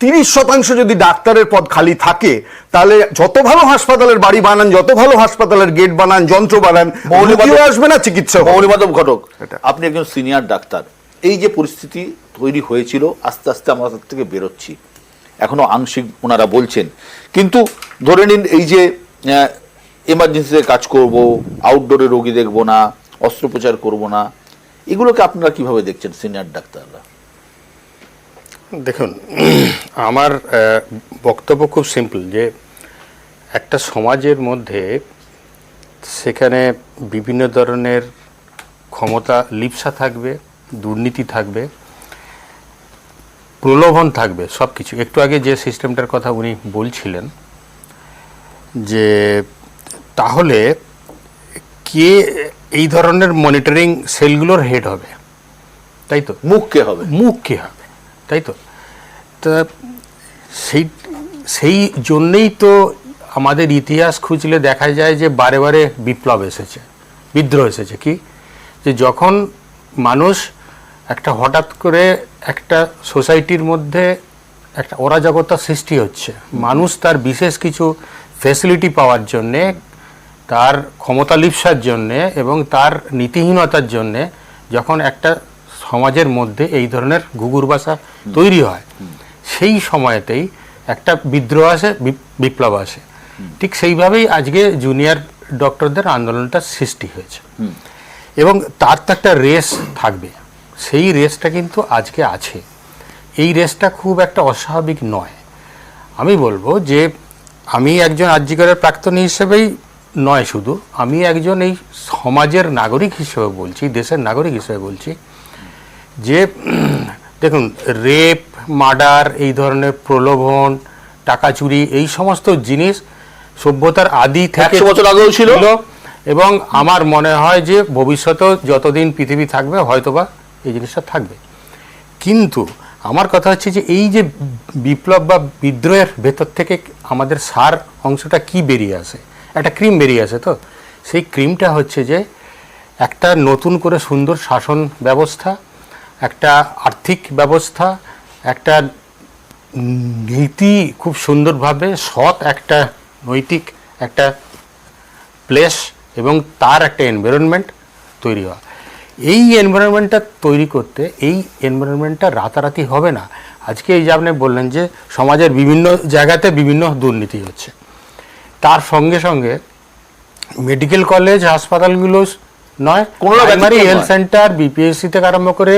30% যদি ডাক্তারের পদ খালি থাকে, তাহলে যত ভালো হাসপাতালের বাড়ি বানান, যত ভালো হাসপাতালের গেট বানান, যন্ত্র বানান, আসবে না চিকিৎসা। মৌলিমাধব ঘটক, আপনি একজন সিনিয়র ডাক্তার, এই যে পরিস্থিতি তৈরি হয়েছিল আস্তে আস্তে আমরা তার থেকে বেরোচ্ছি, এখনো আংশিক ওনারা বলছেন, কিন্তু ধরে নিন এই যে এমার্জেন্সিতে কাজ করব, আউটডোরে রোগী দেখবো না, অস্ত্রোপচার করব না, এগুলোকে আপনারা কিভাবে দেখছেন সিনিয়র ডাক্তাররা? দেখুন, আমার বক্তব্য খুব সিম্পল, যে একটা সমাজের মধ্যে সেখানে বিভিন্ন ধরনের ক্ষমতা লিপ্সা থাকবে, দুর্নীতি থাকবে, প্রলোভন থাকবে, সব কিছু। একটু আগে যে সিস্টেমটার কথা উনি বলছিলেন, যে তাহলে কে এই ধরনের মনিটরিং সেলগুলোর হেড হবে, তাই তো? মুখ কে হবে? তাই তো? তা সেই জন্যেই তো আমাদের ইতিহাস খুঁজলে দেখা যায় যে বারে বারে বিপ্লব এসেছে, বিদ্রোহ এসেছে। কি যে যখন মানুষ একটা হঠাৎ করে একটা সোসাইটির মধ্যে একটা অরাজকতা সৃষ্টি হচ্ছে, মানুষ তার বিশেষ কিছু ফ্যাসিলিটি পাওয়ার জন্যে, তার ক্ষমতা লিপ্সার জন্যে এবং তার নীতিহীনতার জন্যে যখন একটা সমাজের মধ্যে এই ধরনের ঘুঘুর বাসা তৈরি হয়, সেই সময়তেই একটা বিদ্রোহ আসে, বিপ্লব আসে। ঠিক সেইভাবেই আজকে জুনিয়র ডক্টরদের আন্দোলনটা সৃষ্টি হয়েছে এবং তার তো একটা রেস থাকবে, সেই রেসটা কিন্তু আজকে আছে। এই রেসটা খুব একটা অস্বাভাবিক নয়। আমি বলবো যে আমি একজন আরজিকরের প্রাক্তনী হিসেবেই নয়, শুধু আমি একজন এই সমাজের নাগরিক হিসেবে বলছি, দেশের নাগরিক হিসেবে বলছি, যে দেখুন রেপ, মার্ডার, এই ধরনের প্রলোভন, টাকা চুরি, এই সমস্ত জিনিস সভ্যতার আদি থেকে 100 বছর আগেও ছিল এবং আমার মনে হয় যে ভবিষ্যতেও যতদিন পৃথিবী থাকবে হয়তোবা এই জিনিসটা থাকবে। কিন্তু আমার কথা হচ্ছে যে এই যে বিপ্লব বা বিদ্রোহের ভেতর থেকে আমাদের সার অংশটা কি বেরিয়ে আসে, একটা ক্রিম বেরিয়ে আসে। তো সেই ক্রিমটা হচ্ছে যে একটা নতুন করে সুন্দর শাসন ব্যবস্থা, একটা আর্থিক ব্যবস্থা, একটা নীতি খুব সুন্দরভাবে সৎ একটা নৈতিক একটা প্লেস এবং তার একটা এনভায়রনমেন্ট তৈরি হওয়া। এই এনভায়রনমেন্টটা তৈরি করতে এই এনভায়রনমেন্টটা রাতারাতি হবে না। আজকে এই যে আপনি বললেন যে সমাজের বিভিন্ন জায়গাতে বিভিন্ন দুর্নীতি হচ্ছে, তার সঙ্গে সঙ্গে মেডিকেল কলেজ হাসপাতালগুলো নয়, প্রাইমারি হেলথ সেন্টার, বিপিএসসি থেকে আরম্ভ করে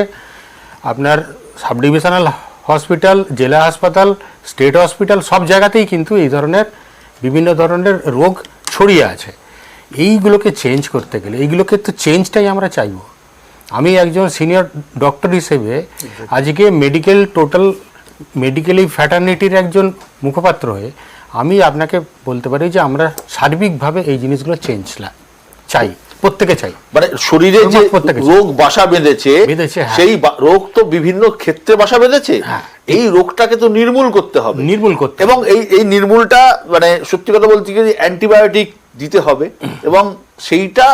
আপনার সাব ডিভিশনাল হসপিটাল, জেলা হাসপাতাল, স্টেট হসপিটাল, সব জায়গাতেই কিন্তু এই ধরনের বিভিন্ন ধরনের রোগ ছড়িয়ে আছে। এইগুলোকে চেঞ্জ করতে গেলে এইগুলোকে তো চেঞ্জটাই আমরা চাইবো। আমি একজন সিনিয়র ডক্টর হিসেবে আজকে মেডিকেলি ফ্র্যাটার্নিটির একজন মুখপাত্র হয়ে আমি আপনাকে বলতে পারি যে আমরা সার্বিকভাবে এই জিনিসগুলো চাই, প্রত্যেকে চাই। মানে শরীরে যে প্রত্যেকে রোগ বাসা বেঁধেছে, হ্যাঁ। সেই রোগ তো বিভিন্ন ক্ষেত্রে বাসা বেঁধেছে, হ্যাঁ। এই রোগটাকে তো নির্মূল করতে হবে, এবং এবং এই নির্মূলটা মানে সত্যি কথা বলতে গেলে অ্যান্টিবায়োটিক দিতে হবে, এবং সেইটা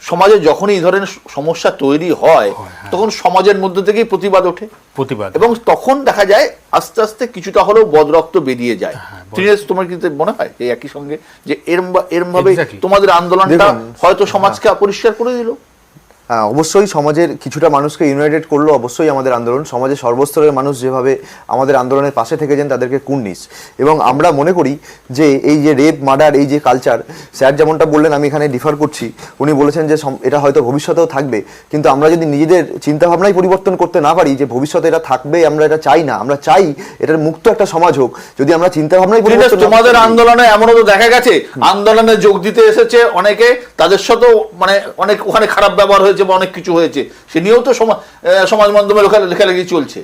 সমাজে যখন এই ধরনের সমস্যা তৈরি হয় তখন সমাজের মধ্যে থেকেই প্রতিবাদ ওঠে, এবং তখন দেখা যায় আস্তে আস্তে কিছুটা হলেও বদরক্ত বেরিয়ে যায়। তোমার কিন্তু মনে হয় এই একই সঙ্গে যে এরম ভাবে তোমাদের আন্দোলনটা হয়তো সমাজকে অপরিষ্কার করে দিল? হ্যাঁ, অবশ্যই সমাজের কিছুটা মানুষকে ইউনাইটেড করলো অবশ্যই আমাদের আন্দোলন। সমাজের সর্বস্তরের মানুষ যেভাবে আমাদের আন্দোলনের পাশে থেকেছেন তাদেরকে কুর্নিশ, এবং আমরা মনে করি যে এই যে রেপ মার্ডার এই যে কালচার, স্যার যেমনটা বললেন আমি এখানে ডিফার করছি, উনি বলেছেন যে এটা হয়তো ভবিষ্যতেও থাকবে, কিন্তু আমরা যদি নিজেদের চিন্তাভাবনাই পরিবর্তন করতে না পারি যে ভবিষ্যতে এটা থাকবে, আমরা এটা চাই না, আমরা চাই এটার মুক্ত একটা সমাজ হোক, যদি আমরা চিন্তাভাবনাই পরিবর্তন। তোমাদের আন্দোলনে এমনও তো দেখা গেছে আন্দোলনে যোগ দিতে এসেছে অনেকে, তাদের সাথেও মানে অনেক ওখানে খারাপ ব্যবহার হয়েছে বা অনেক কিছু হয়েছে, সে নিয়েও তো সমাজ মাধ্যমে লেখালেখি চলছে।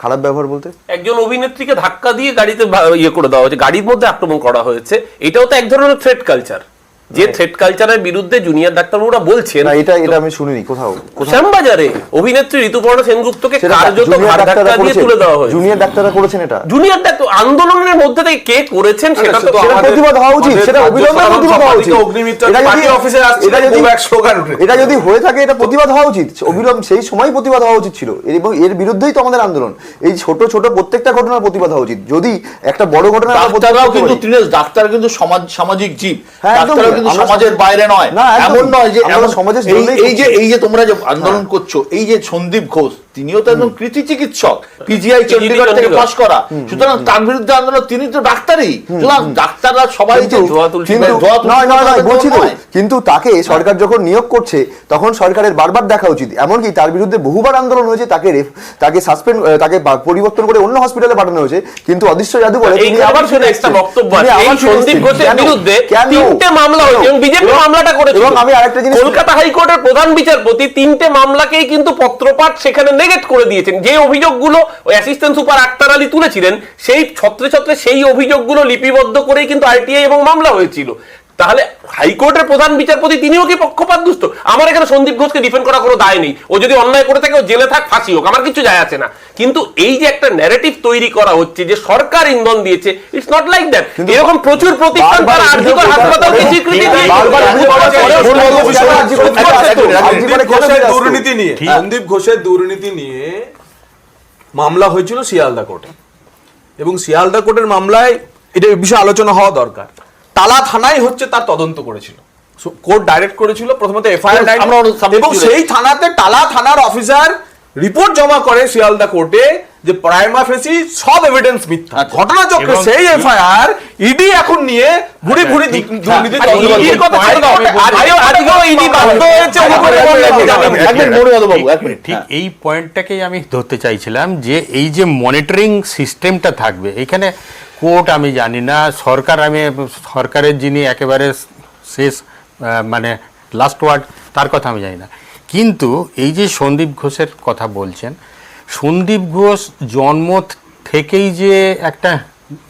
খারাপ ব্যবহার বলতে একজন অভিনেত্রীকে ধাক্কা দিয়ে গাড়িতে ইয়ে করে দেওয়া হয়েছে, গাড়ির মধ্যে আক্রমণ করা হয়েছে, এটাও তো এক ধরনের থ্রেট কালচার, যে থ্রেট কালচারের বিরুদ্ধে জুনিয়র ডাক্তারবাবুরা বলছেন। এটা আমি শুনিনি কোথাও। শ্যামবাজারে অভিনেত্রী ঋতুপর্ণা সেনগুপ্তকে কার্যত ঘাড় ধাক্কা দিয়ে তুলে দেওয়া হয়েছে। জুনিয়র ডাক্তাররা করেছেন এটা। জুনিয়র ডাক্তার আন্দোলনের মধ্যে থেকে কে করেছেন সেটা তো প্রতিবাদ হওয়া উচিত, সেটা অবিলম্বে প্রতিবাদ হওয়া উচিত। এটা যদি হয়ে থাকে এটা প্রতিবাদ হওয়া উচিত, অবিলম্বে সেই সময় প্রতিবাদ হওয়া উচিত ছিল, এবং এর বিরুদ্ধেই তো আমাদের আন্দোলন। এই ছোট ছোট প্রত্যেকটা ঘটনার প্রতিবাদ হওয়া উচিত। যদি একটা বড় ঘটনা, ডাক্তাররাও কিন্তু ডাক্তার কিন্তু সামাজিক জীব, ডাক্তাররাও কিন্তু সমাজের বাইরে নয়, এমন নয় যে সমাজের এই যে তোমরা যে আন্দোলন করছো, এই যে সন্দীপ ঘোষ তিনিও তো একদম কৃতি চিকিৎসক, পিজিআই চণ্ডীগড় থেকে পাস করা, সুতরাং তার বিরুদ্ধে আন্দোলন, তিনি তো ডাক্তারই, সুতরাং ডাক্তাররা সবাই বলছি তো, কিন্তু তাকে সরকার যখন নিয়োগ করছে তখন সরকারের বারবার দেখা উচিত। এমনকি তার বিরুদ্ধে বহুবার আন্দোলন হয়েছে, তাকে সাসপেন্ড, তাকে পরিবর্তন করে অন্য হসপিটালে পাঠানো হয়েছে, কিন্তু অদৃশ্য জাদু বলে তিনি আবার ফিরে এসেছেন। বক্তব্য আছে এই সন্দীপ ঘোষের বিরুদ্ধে 3টে মামলা হয়েছে, এবং বিজেপি মামলাটা করেছে। এবং আমি আরেকটা জিনিস, কলকাতা হাইকোর্টের প্রধান বিচারপতি 3টে মামলাকেই কিন্তু পত্রপাঠ সেখানে নেগেট করে দিয়েছেন। যে অভিযোগগুলো ওই অ্যাসিস্ট্যান্ট সুপার আক্তার আলী তুলেছিলেন, সেই ছত্রে ছত্রে সেই অভিযোগগুলো লিপিবদ্ধ করেই কিন্তু আরটিআই এবং মামলা হয়েছিল। তাহলে হাইকোর্টের প্রধান বিচারপতি তিনিও কি পক্ষপাত দুষ্ট? আমার এখানে সন্দীপ ঘোষকে ডিফেন্ড করা কোনো দায় নেই, ও যদি অন্যায় করে থাকে ও জেলে থাক, ফাঁসি হোক, আমার কিছু যায় আসে না। কিন্তু এই যে একটা ন্যারেটিভ তৈরি করা হচ্ছে যে সরকার ইন্ধন দিয়েছে, ইটস নট লাইক দ্যাট। এরকম প্রচুর প্রতিষ্ঠান তারা আর্যিকর হাসপাতালকে স্বীকৃতি দিয়ে সন্দীপ ঘোষের দুর্নীতি নিয়ে মামলা হয়েছিল শিয়ালদা কোর্টে, এবং শিয়ালদা কোর্টের মামলায় এটা বিষয়ে আলোচনা হওয়া দরকার। টালা থানায় হচ্ছে তার তদন্ত করেছিল, কোর্ট ডাইরেক্ট করেছিল প্রথমত এফআইআর, এবং সেই থানাতে টালা থানার অফিসার রিপোর্ট জমা করে শিয়ালদা কোর্টে যে প্রাইমা ফেসি সব এভিডেন্স মিথ্যা। ঘটনাচক্রে সেই এফআইআর ইডি এখন নিয়ে ঘুরে ঘুরে দুর্নীতি ঠিক এই পয়েন্টটাকেই আমি ধরতে চাইছিলাম, যে এই যে মনিটরিং সিস্টেমটা থাকবে এখানে, কোর্ট আমি জানি না, সরকারের যিনি একেবারে শেষ মানে লাস্ট ওয়ার্ড তার কথা আমি জানি না, কিন্তু এই যে সন্দীপ ঘোষের কথা বলছেন, সন্দীপ ঘোষ জন্ম থেকেই যে একটা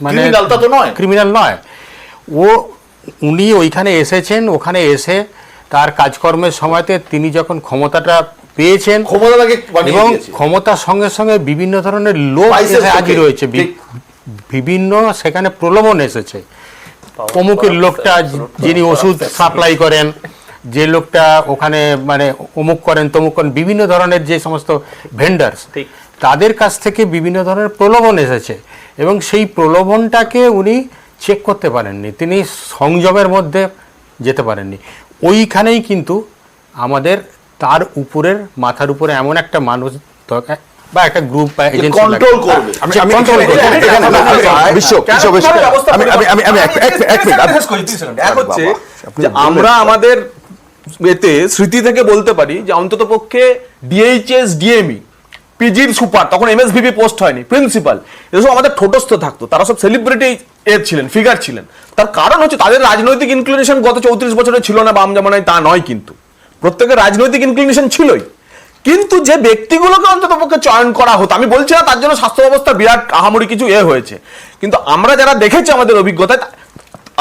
মানে ক্রিমিনাল নয়, উনি ওইখানে এসেছেন, ওখানে এসে তার কাজকর্মের সময়তে তিনি যখন ক্ষমতাটা পেয়েছেন, এবং ক্ষমতার সঙ্গে সঙ্গে বিভিন্ন ধরনের লোক হাজির হয়েছে, বিভিন্ন সেখানে প্রলোভন এসেছে। অমুকের লোকটা যিনি ওষুধ সাপ্লাই করেন, যে লোকটা ওখানে মানে অমুক করেন তমুক করেন, বিভিন্ন ধরনের যে সমস্ত ভেন্ডার্স, তাদের কাছ থেকে বিভিন্ন ধরনের প্রলোভন এসেছে, এবং সেই প্রলোভনটাকে উনি চেক করতে পারেননি, তিনি সংযমের মধ্যে যেতে পারেননি। ওইখানেই কিন্তু আমাদের তার উপরের মাথার উপরে এমন একটা মানুষ দরকার বা একটা গ্রুপ বা এজেন্সি কন্ট্রোল করবে। আমরা আমাদের এতে স্মৃতি থেকে বলতে পারি যে অন্তত পক্ষে ডিএইচএস ডিএমই পিজির সুপার, তখন এমএসভিপি পোস্ট হয়নি, প্রিন্সিপাল, এসব আমাদের ঠোঁটস্থ থাকতো, তারা সব সেলিব্রিটি ছিলেন, ফিগার ছিলেন। তার কারণ হচ্ছে তাদের রাজনৈতিক ইনক্লিনেশন গত 34 বছরে ছিল না বাম জামানায়, তা নয়, কিন্তু প্রত্যেকের রাজনৈতিক ইনক্লিনেশন ছিলই। কিন্তু যে ব্যক্তিগুলোকে অন্তত পক্ষে চয়ন করা হতো, আমি বলছি না তার জন্য স্বাস্থ্য ব্যবস্থা বিরাট আহামরি কিছু হয়েছে, কিন্তু আমরা যারা দেখেছি আমাদের অভিজ্ঞতায়,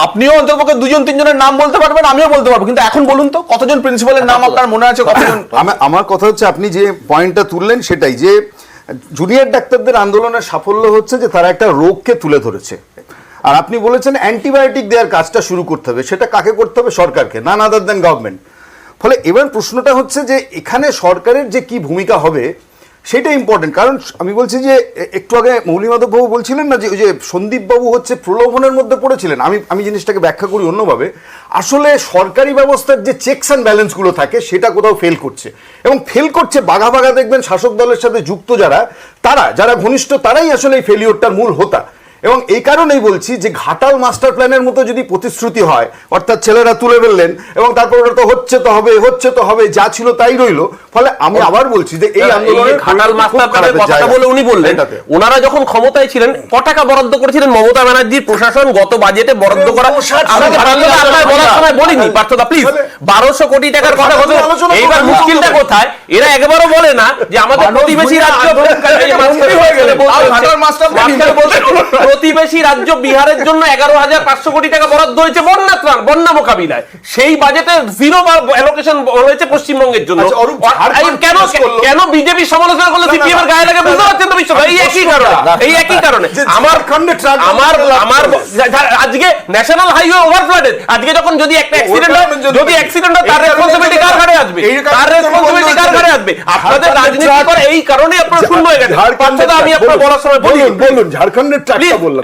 আপনিও অন্ততপক্ষে 2-3 জনের নাম বলতে পারবেন, আমিও বলতে পারবো, কিন্তু এখন বলুন তো কতজন প্রিন্সিপালের নাম আপনার মনে আছে, কতজন? আমার কথা হচ্ছে আপনি যে পয়েন্টটা তুললেন সেটাই, যে জুনিয়র ডাক্তারদের আন্দোলনের সাফল্য হচ্ছে যে তারা একটা রোগকে তুলে ধরেছে। আর আপনি বলেছেন অ্যান্টিবায়োটিক দেওয়ার কাজটা শুরু করতে হবে, সেটা কাকে করতে হবে? সরকারকে, নান আদার দেন গভর্নমেন্ট। ফলে এবার প্রশ্নটা হচ্ছে যে এখানে সরকারের যে কি ভূমিকা হবে সেটা ইম্পর্টেন্ট। কারণ আমি বলছি যে একটু আগে মৌলিমাধববাবু বলছিলেন না যে ওই যে সন্দীপবাবু হচ্ছে প্রলোভনের মধ্যে পড়েছিলেন, আমি জিনিসটাকে ব্যাখ্যা করি অন্যভাবে। আসলে সরকারি ব্যবস্থার যে চেকস অ্যান্ড ব্যালেন্সগুলো থাকে সেটা কোথাও ফেল করছে, এবং ফেল করছে বাঘা বাঘা। দেখবেন শাসক দলের সাথে যুক্ত যারা ঘনিষ্ঠ, তারাই আসলে এই ফেলিওরটার মূল হোতা। এবং এই কারণেই বলছি যে ঘাটাল মাস্টার প্ল্যানের মতো যদি প্রতিশ্রুতি হয়, অর্থাৎ ছেলেরা তুলে ফেললেন এবং তারপর ওটা তো হচ্ছে তো হবে, যা ছিল তাই রইলো। ফলে আমি আবার বলছি যে এই আন্দোলনের ঘাটাল মাস্টার প্ল্যানের কথাটা বলে উনি বললেন, ওনারা যখন ক্ষমতায় ছিলেন ক টাকা বরাদ্দ করেছিলেন মমতা ব্যানার্জির প্রশাসন গত বাজেটে বরাদ্দ করা, বলিনি পার্থদা প্লিজ, 1200 কোটি টাকার কথা বলে। এইবার মুশকিলটা কোথায়, এরা একবারও বলে না যে আমাদের প্রতিবেশী রাজ্য প্রতিবেশী রাজ্য বিহারের জন্য 11,500 কোটি টাকা বরাদ্দ হয়েছে বন্যা মোকাবিলায়, সেই বাজেটে জিরো অ্যালোকেশন হয়েছে পশ্চিমবঙ্গের জন্য। কেন বিজেপি সমালোচনা করলে সিপিএম এর গায়ে লাগে বুঝতে পারছেন তো? বিশ্বভাই এই একই কারণে আমার আজকে ন্যাশনাল হাইওয়ে ওভারফ্লাডেড, আজকে যখন যদি একটা অ্যাক্সিডেন্ট হয়, তার রেসপন্সিবিলিটি কার ঘাড়ে আসবে? আপনাদের রাজনীতি করে এই কারণে আপনারা শূন্য হয়ে গেছে। আমি আপনার বলার সময় বলুন ঝাড়খণ্ডের ট্রাকটা বললাম,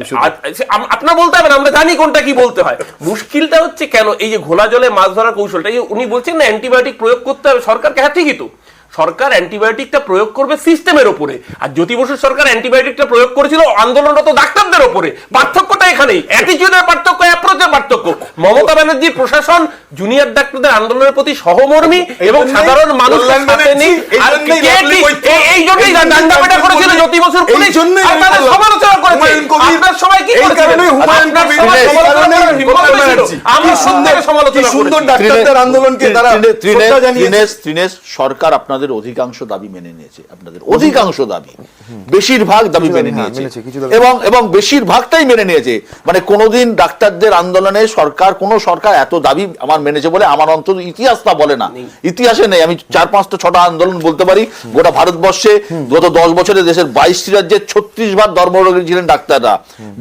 আপনার বলতে হবে না, আমরা জানি কোনটা কি বলতে হয়। মুশকিলটা হচ্ছে কেন এই যে ঘোলা জলে মাছ ধরার কৌশলটা, উনি বলছেন না অ্যান্টিবায়োটিক প্রয়োগ করতে হবে সরকারকে, হ্যাঁ ঠিকই তো, সরকার অ্যান্টিবায়োটিকটা প্রয়োগ করবে সিস্টেমের উপরে। আর জ্যোতি বসুর সরকার অ্যান্টিবায়োটিকটা প্রয়োগ করেছিল আন্দোলনরত ডাক্তারদের উপরে। পার্থক্যটা এখানেই, অ্যাটিটিউডের পার্থক্য, অ্যাপ্রোচের পার্থক্য। মমতা ব্যানার্জির প্রশাসন জুনিয়র ডাক্তারদের আন্দোলনের প্রতি সহমর্মী এবং সাধারণ মানুষের সাথে নেই। এই জন্যই ডান্ডা পেটা করেছিল জ্যোতি বসুর পুলিশ, আর তাদের সমালোচনা করেছে। আপনার সবাই কি করেছিলেন? সরকার আপনাদের অধিকাংশ দাবি মেনে নিয়েছে, আপনাদের অধিকাংশ দাবি, বেশিরভাগ দাবি মেনে নিয়েছে, এবং বেশিরভাগটাই মেনে নিয়েছে। মানে কোনোদিন ডাক্তারদের আন্দোলনে কোন সরকার এত দাবি আমার মেনেছে বলে আমার অন্তত ইতিহাস তা বলে না, ইতিহাসে নেই। আমি 4-5টা আন্দোলন বলতে পারি গোটা ভারতবর্ষে। গত 10 বছরে দেশের 22টি রাজ্যে 36 বার ধর্মঘট ছিলেন ডাক্তাররা।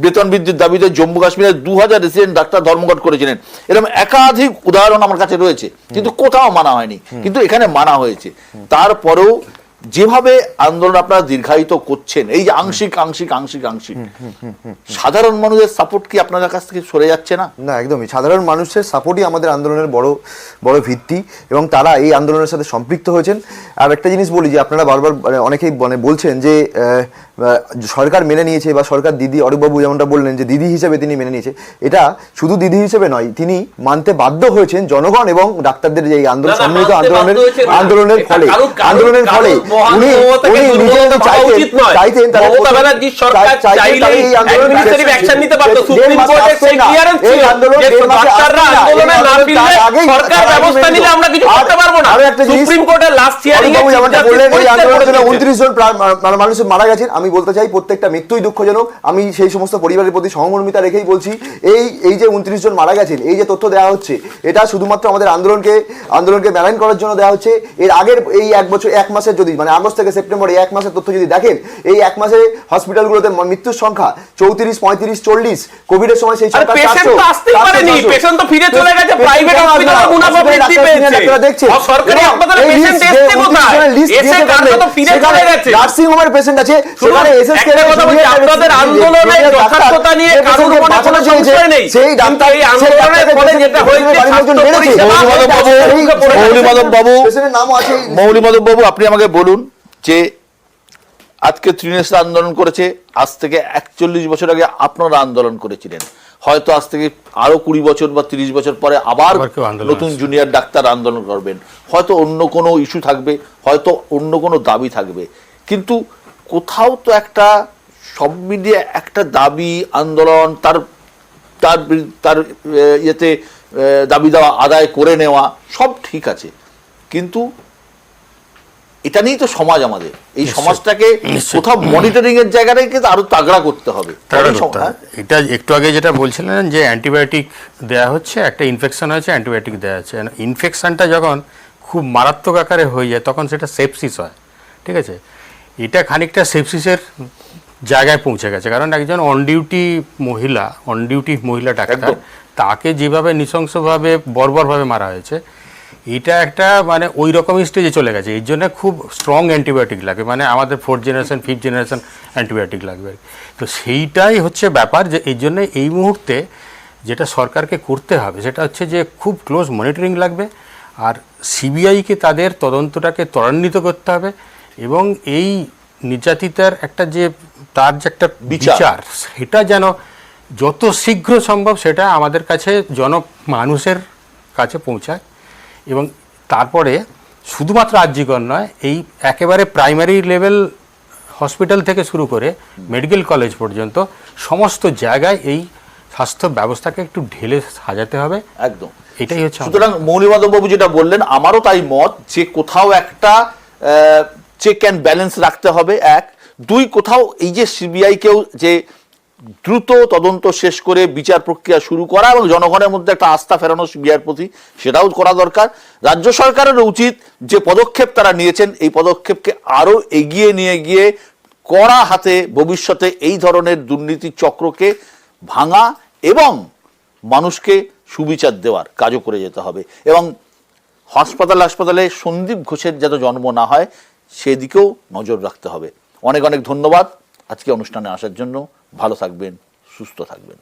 বেতন বৃদ্ধির দাবিতে জম্মু কাশ্মীরে 2000 রেসিডেন্ট ডাক্তার ধর্মঘট করেছিলেন। এরকম একাধিক উদাহরণ আমার কাছে রয়েছে, কিন্তু কোথাও মানা হয়নি, কিন্তু এখানে মানা হয়েছে। তারপরেও যেভাবে আন্দোলন আপনারা দীর্ঘায়িত করছেন, এই যে আংশিক সাধারণ মানুষের সাপোর্ট কি আপনাদের কাছ থেকে সরে যাচ্ছে না? না, একদমই সাধারণ মানুষের সাপোর্টই আমাদের আন্দোলনের বড় ভিত্তি, এবং তারা এই আন্দোলনের সাথে সম্পৃক্ত হয়েছেন। আর একটা জিনিস বলি যে আপনারা বারবার অনেকেই বলছেন যে সরকার মেনে নিয়েছে, বা সরকার দিদি অরূপবাবু যেমনটা বললেন যে দিদি হিসেবে তিনি মেনে নিয়েছে। এটা শুধু দিদি হিসেবে নয়, তিনি মানতে বাধ্য হয়েছেন জনগণ এবং ডাক্তারদের যে আন্দোলন, সম্মিলিত আন্দোলনের ফলে উনি নিজে চাইতেন মানুষ মারা গেছেন। আমি বলতে চাই প্রত্যেকটা মৃত্যুই দুঃখজনক। আমি সেই সমস্ত পরিবারের প্রতি সহমর্মিতা রেখেই বলছি, এই যে 29 জন মারা গেছেন, এই যে তথ্য দেওয়া হচ্ছে, এটা শুধুমাত্র আমাদের আন্দোলনকে ব্যালেন্স করার জন্য দেওয়া হচ্ছে। এর আগের এই 1 মাসের যদি মানে আগস্ট থেকে সেপ্টেম্বর এই 1 মাসের তথ্য যদি দেখেন, এই 1 মাসে হসপিটালগুলোতে মৃত্যুর সংখ্যা 34, 35, 40, কোভিডের সময় সেই সংখ্যা 400। পেশেন্ট তো ফিরে চলে গেছে, প্রাইভেট হসপিটালে মুনাফা বৃদ্ধি পেয়েছে, সরকারি হাসপাতালে পেশেন্ট এসে কোথায়? এসে কারণে তো ফিরে চলে গেছে। নার্সিং হোমের পেশেন্ট আছে, সেখানে এসএসকে এর কথা বলি, আপনাদের আন্দোলনের যথার্থতা নিয়ে কারোর মনে কোনো সংশয় নেই। সেই ডাক্তার এই আন্দোলনের ফলে যেটা হয়েছে, মৌলিমাধব বাবু, আপনি আমাকে বলুন যে আজকে তৃণমূল আন্দোলন করেছে, আজ থেকে 41 বছর আগে আপনারা আন্দোলন করেছিলেন, হয়তো আজ থেকে আরো 20 বছর বা 30 বছর পরে আবার নতুন জুনিয়র ডাক্তার আন্দোলন করবেন, হয়তো অন্য কোনো ইস্যু থাকবে, হয়তো অন্য কোনো দাবি থাকবে, কিন্তু কোথাও তো একটা সব মিলিয়ে একটা দাবি আন্দোলন তার তার তার ইয়েতে দাবি দেওয়া আদায় করে নেওয়া সব ঠিক আছে, কিন্তু এটা নিয়েই তো সমাজ আমাদের, এই সমাজটাকে কোথাও মনিটরিং এর জায়গাটাকে কিন্তু আরো তাগড়া করতে হবে। এটা একটু আগে যেটা বলছিলেন যে অ্যান্টিবায়োটিক দেওয়া হচ্ছে, একটা ইনফেকশন হয়েছে অ্যান্টিবায়োটিক দেওয়া হচ্ছে, ইনফেকশনটা যখন খুব মারাত্মক আকারে হয়ে যায় তখন সেটা সেপসিস হয়, ঠিক আছে। এটা খানিকটা সেপসিসের জায়গায় পৌঁছে গেছে, কারণ একজন অন ডিউটি মহিলা ডাক্তার, তাকে যেভাবে নৃশংসভাবে বর্বরভাবে মারা হয়েছে, এটা একটা মানে ওই রকমই স্টেজে চলে গেছে। এই জন্য খুব স্ট্রং অ্যান্টিবায়োটিক লাগে, মানে আমাদের 4th generation 5th generation antibiotic লাগবে। তো সেইটাই হচ্ছে ব্যাপার, যে এই জন্য এই মুহূর্তে যেটা সরকারকে করতে হবে সেটা হচ্ছে যে খুব ক্লোজ মনিটরিং লাগবে, আর সিবিআইকে তাদের তদন্তটাকে ত্বরান্বিত করতে হবে, এবং এই নির্যাতিতার একটা যে তার যে একটা বিচার সেটা যেন যত শীঘ্র সম্ভব সেটা আমাদের কাছে মানুষের কাছে পৌঁছায়। এবং তারপরে শুধুমাত্র আরজিকর নয়, এই একেবারে প্রাইমারি লেভেল হসপিটাল থেকে শুরু করে মেডিকেল কলেজ পর্যন্ত সমস্ত জায়গায় এই স্বাস্থ্য ব্যবস্থাকে একটু ঢেলে সাজাতে হবে। একদম, এটাই হচ্ছে। সুতরাং মৌলিমাধব বাবু যেটা বললেন আমারও তাই মত, যে কোথাও একটা চেক অ্যান্ড ব্যালেন্স রাখতে হবে, 1, 2 কোথাও এই যে সিবিআইকেও যে দ্রুত তদন্ত শেষ করে বিচার প্রক্রিয়া শুরু করা এবং জনগণের মধ্যে একটা আস্থা ফেরানো সিবিআইয়ের প্রতি, সেটাও করা দরকার। রাজ্য সরকারের উচিত যে পদক্ষেপ তারা নিয়েছেন এই পদক্ষেপকে আরো এগিয়ে নিয়ে গিয়ে কড়া হাতে ভবিষ্যতে এই ধরনের দুর্নীতি চক্রকে ভাঙা এবং মানুষকে সুবিচার দেওয়ার কাজও করে যেতে হবে, এবং হাসপাতালে সন্দীপ ঘোষের যাতে জন্ম না হয় সেদিকেও নজর রাখতে হবে। অনেক অনেক ধন্যবাদ আজকে অনুষ্ঠানে আসার জন্য। ভালো থাকবেন, সুস্থ থাকবেন।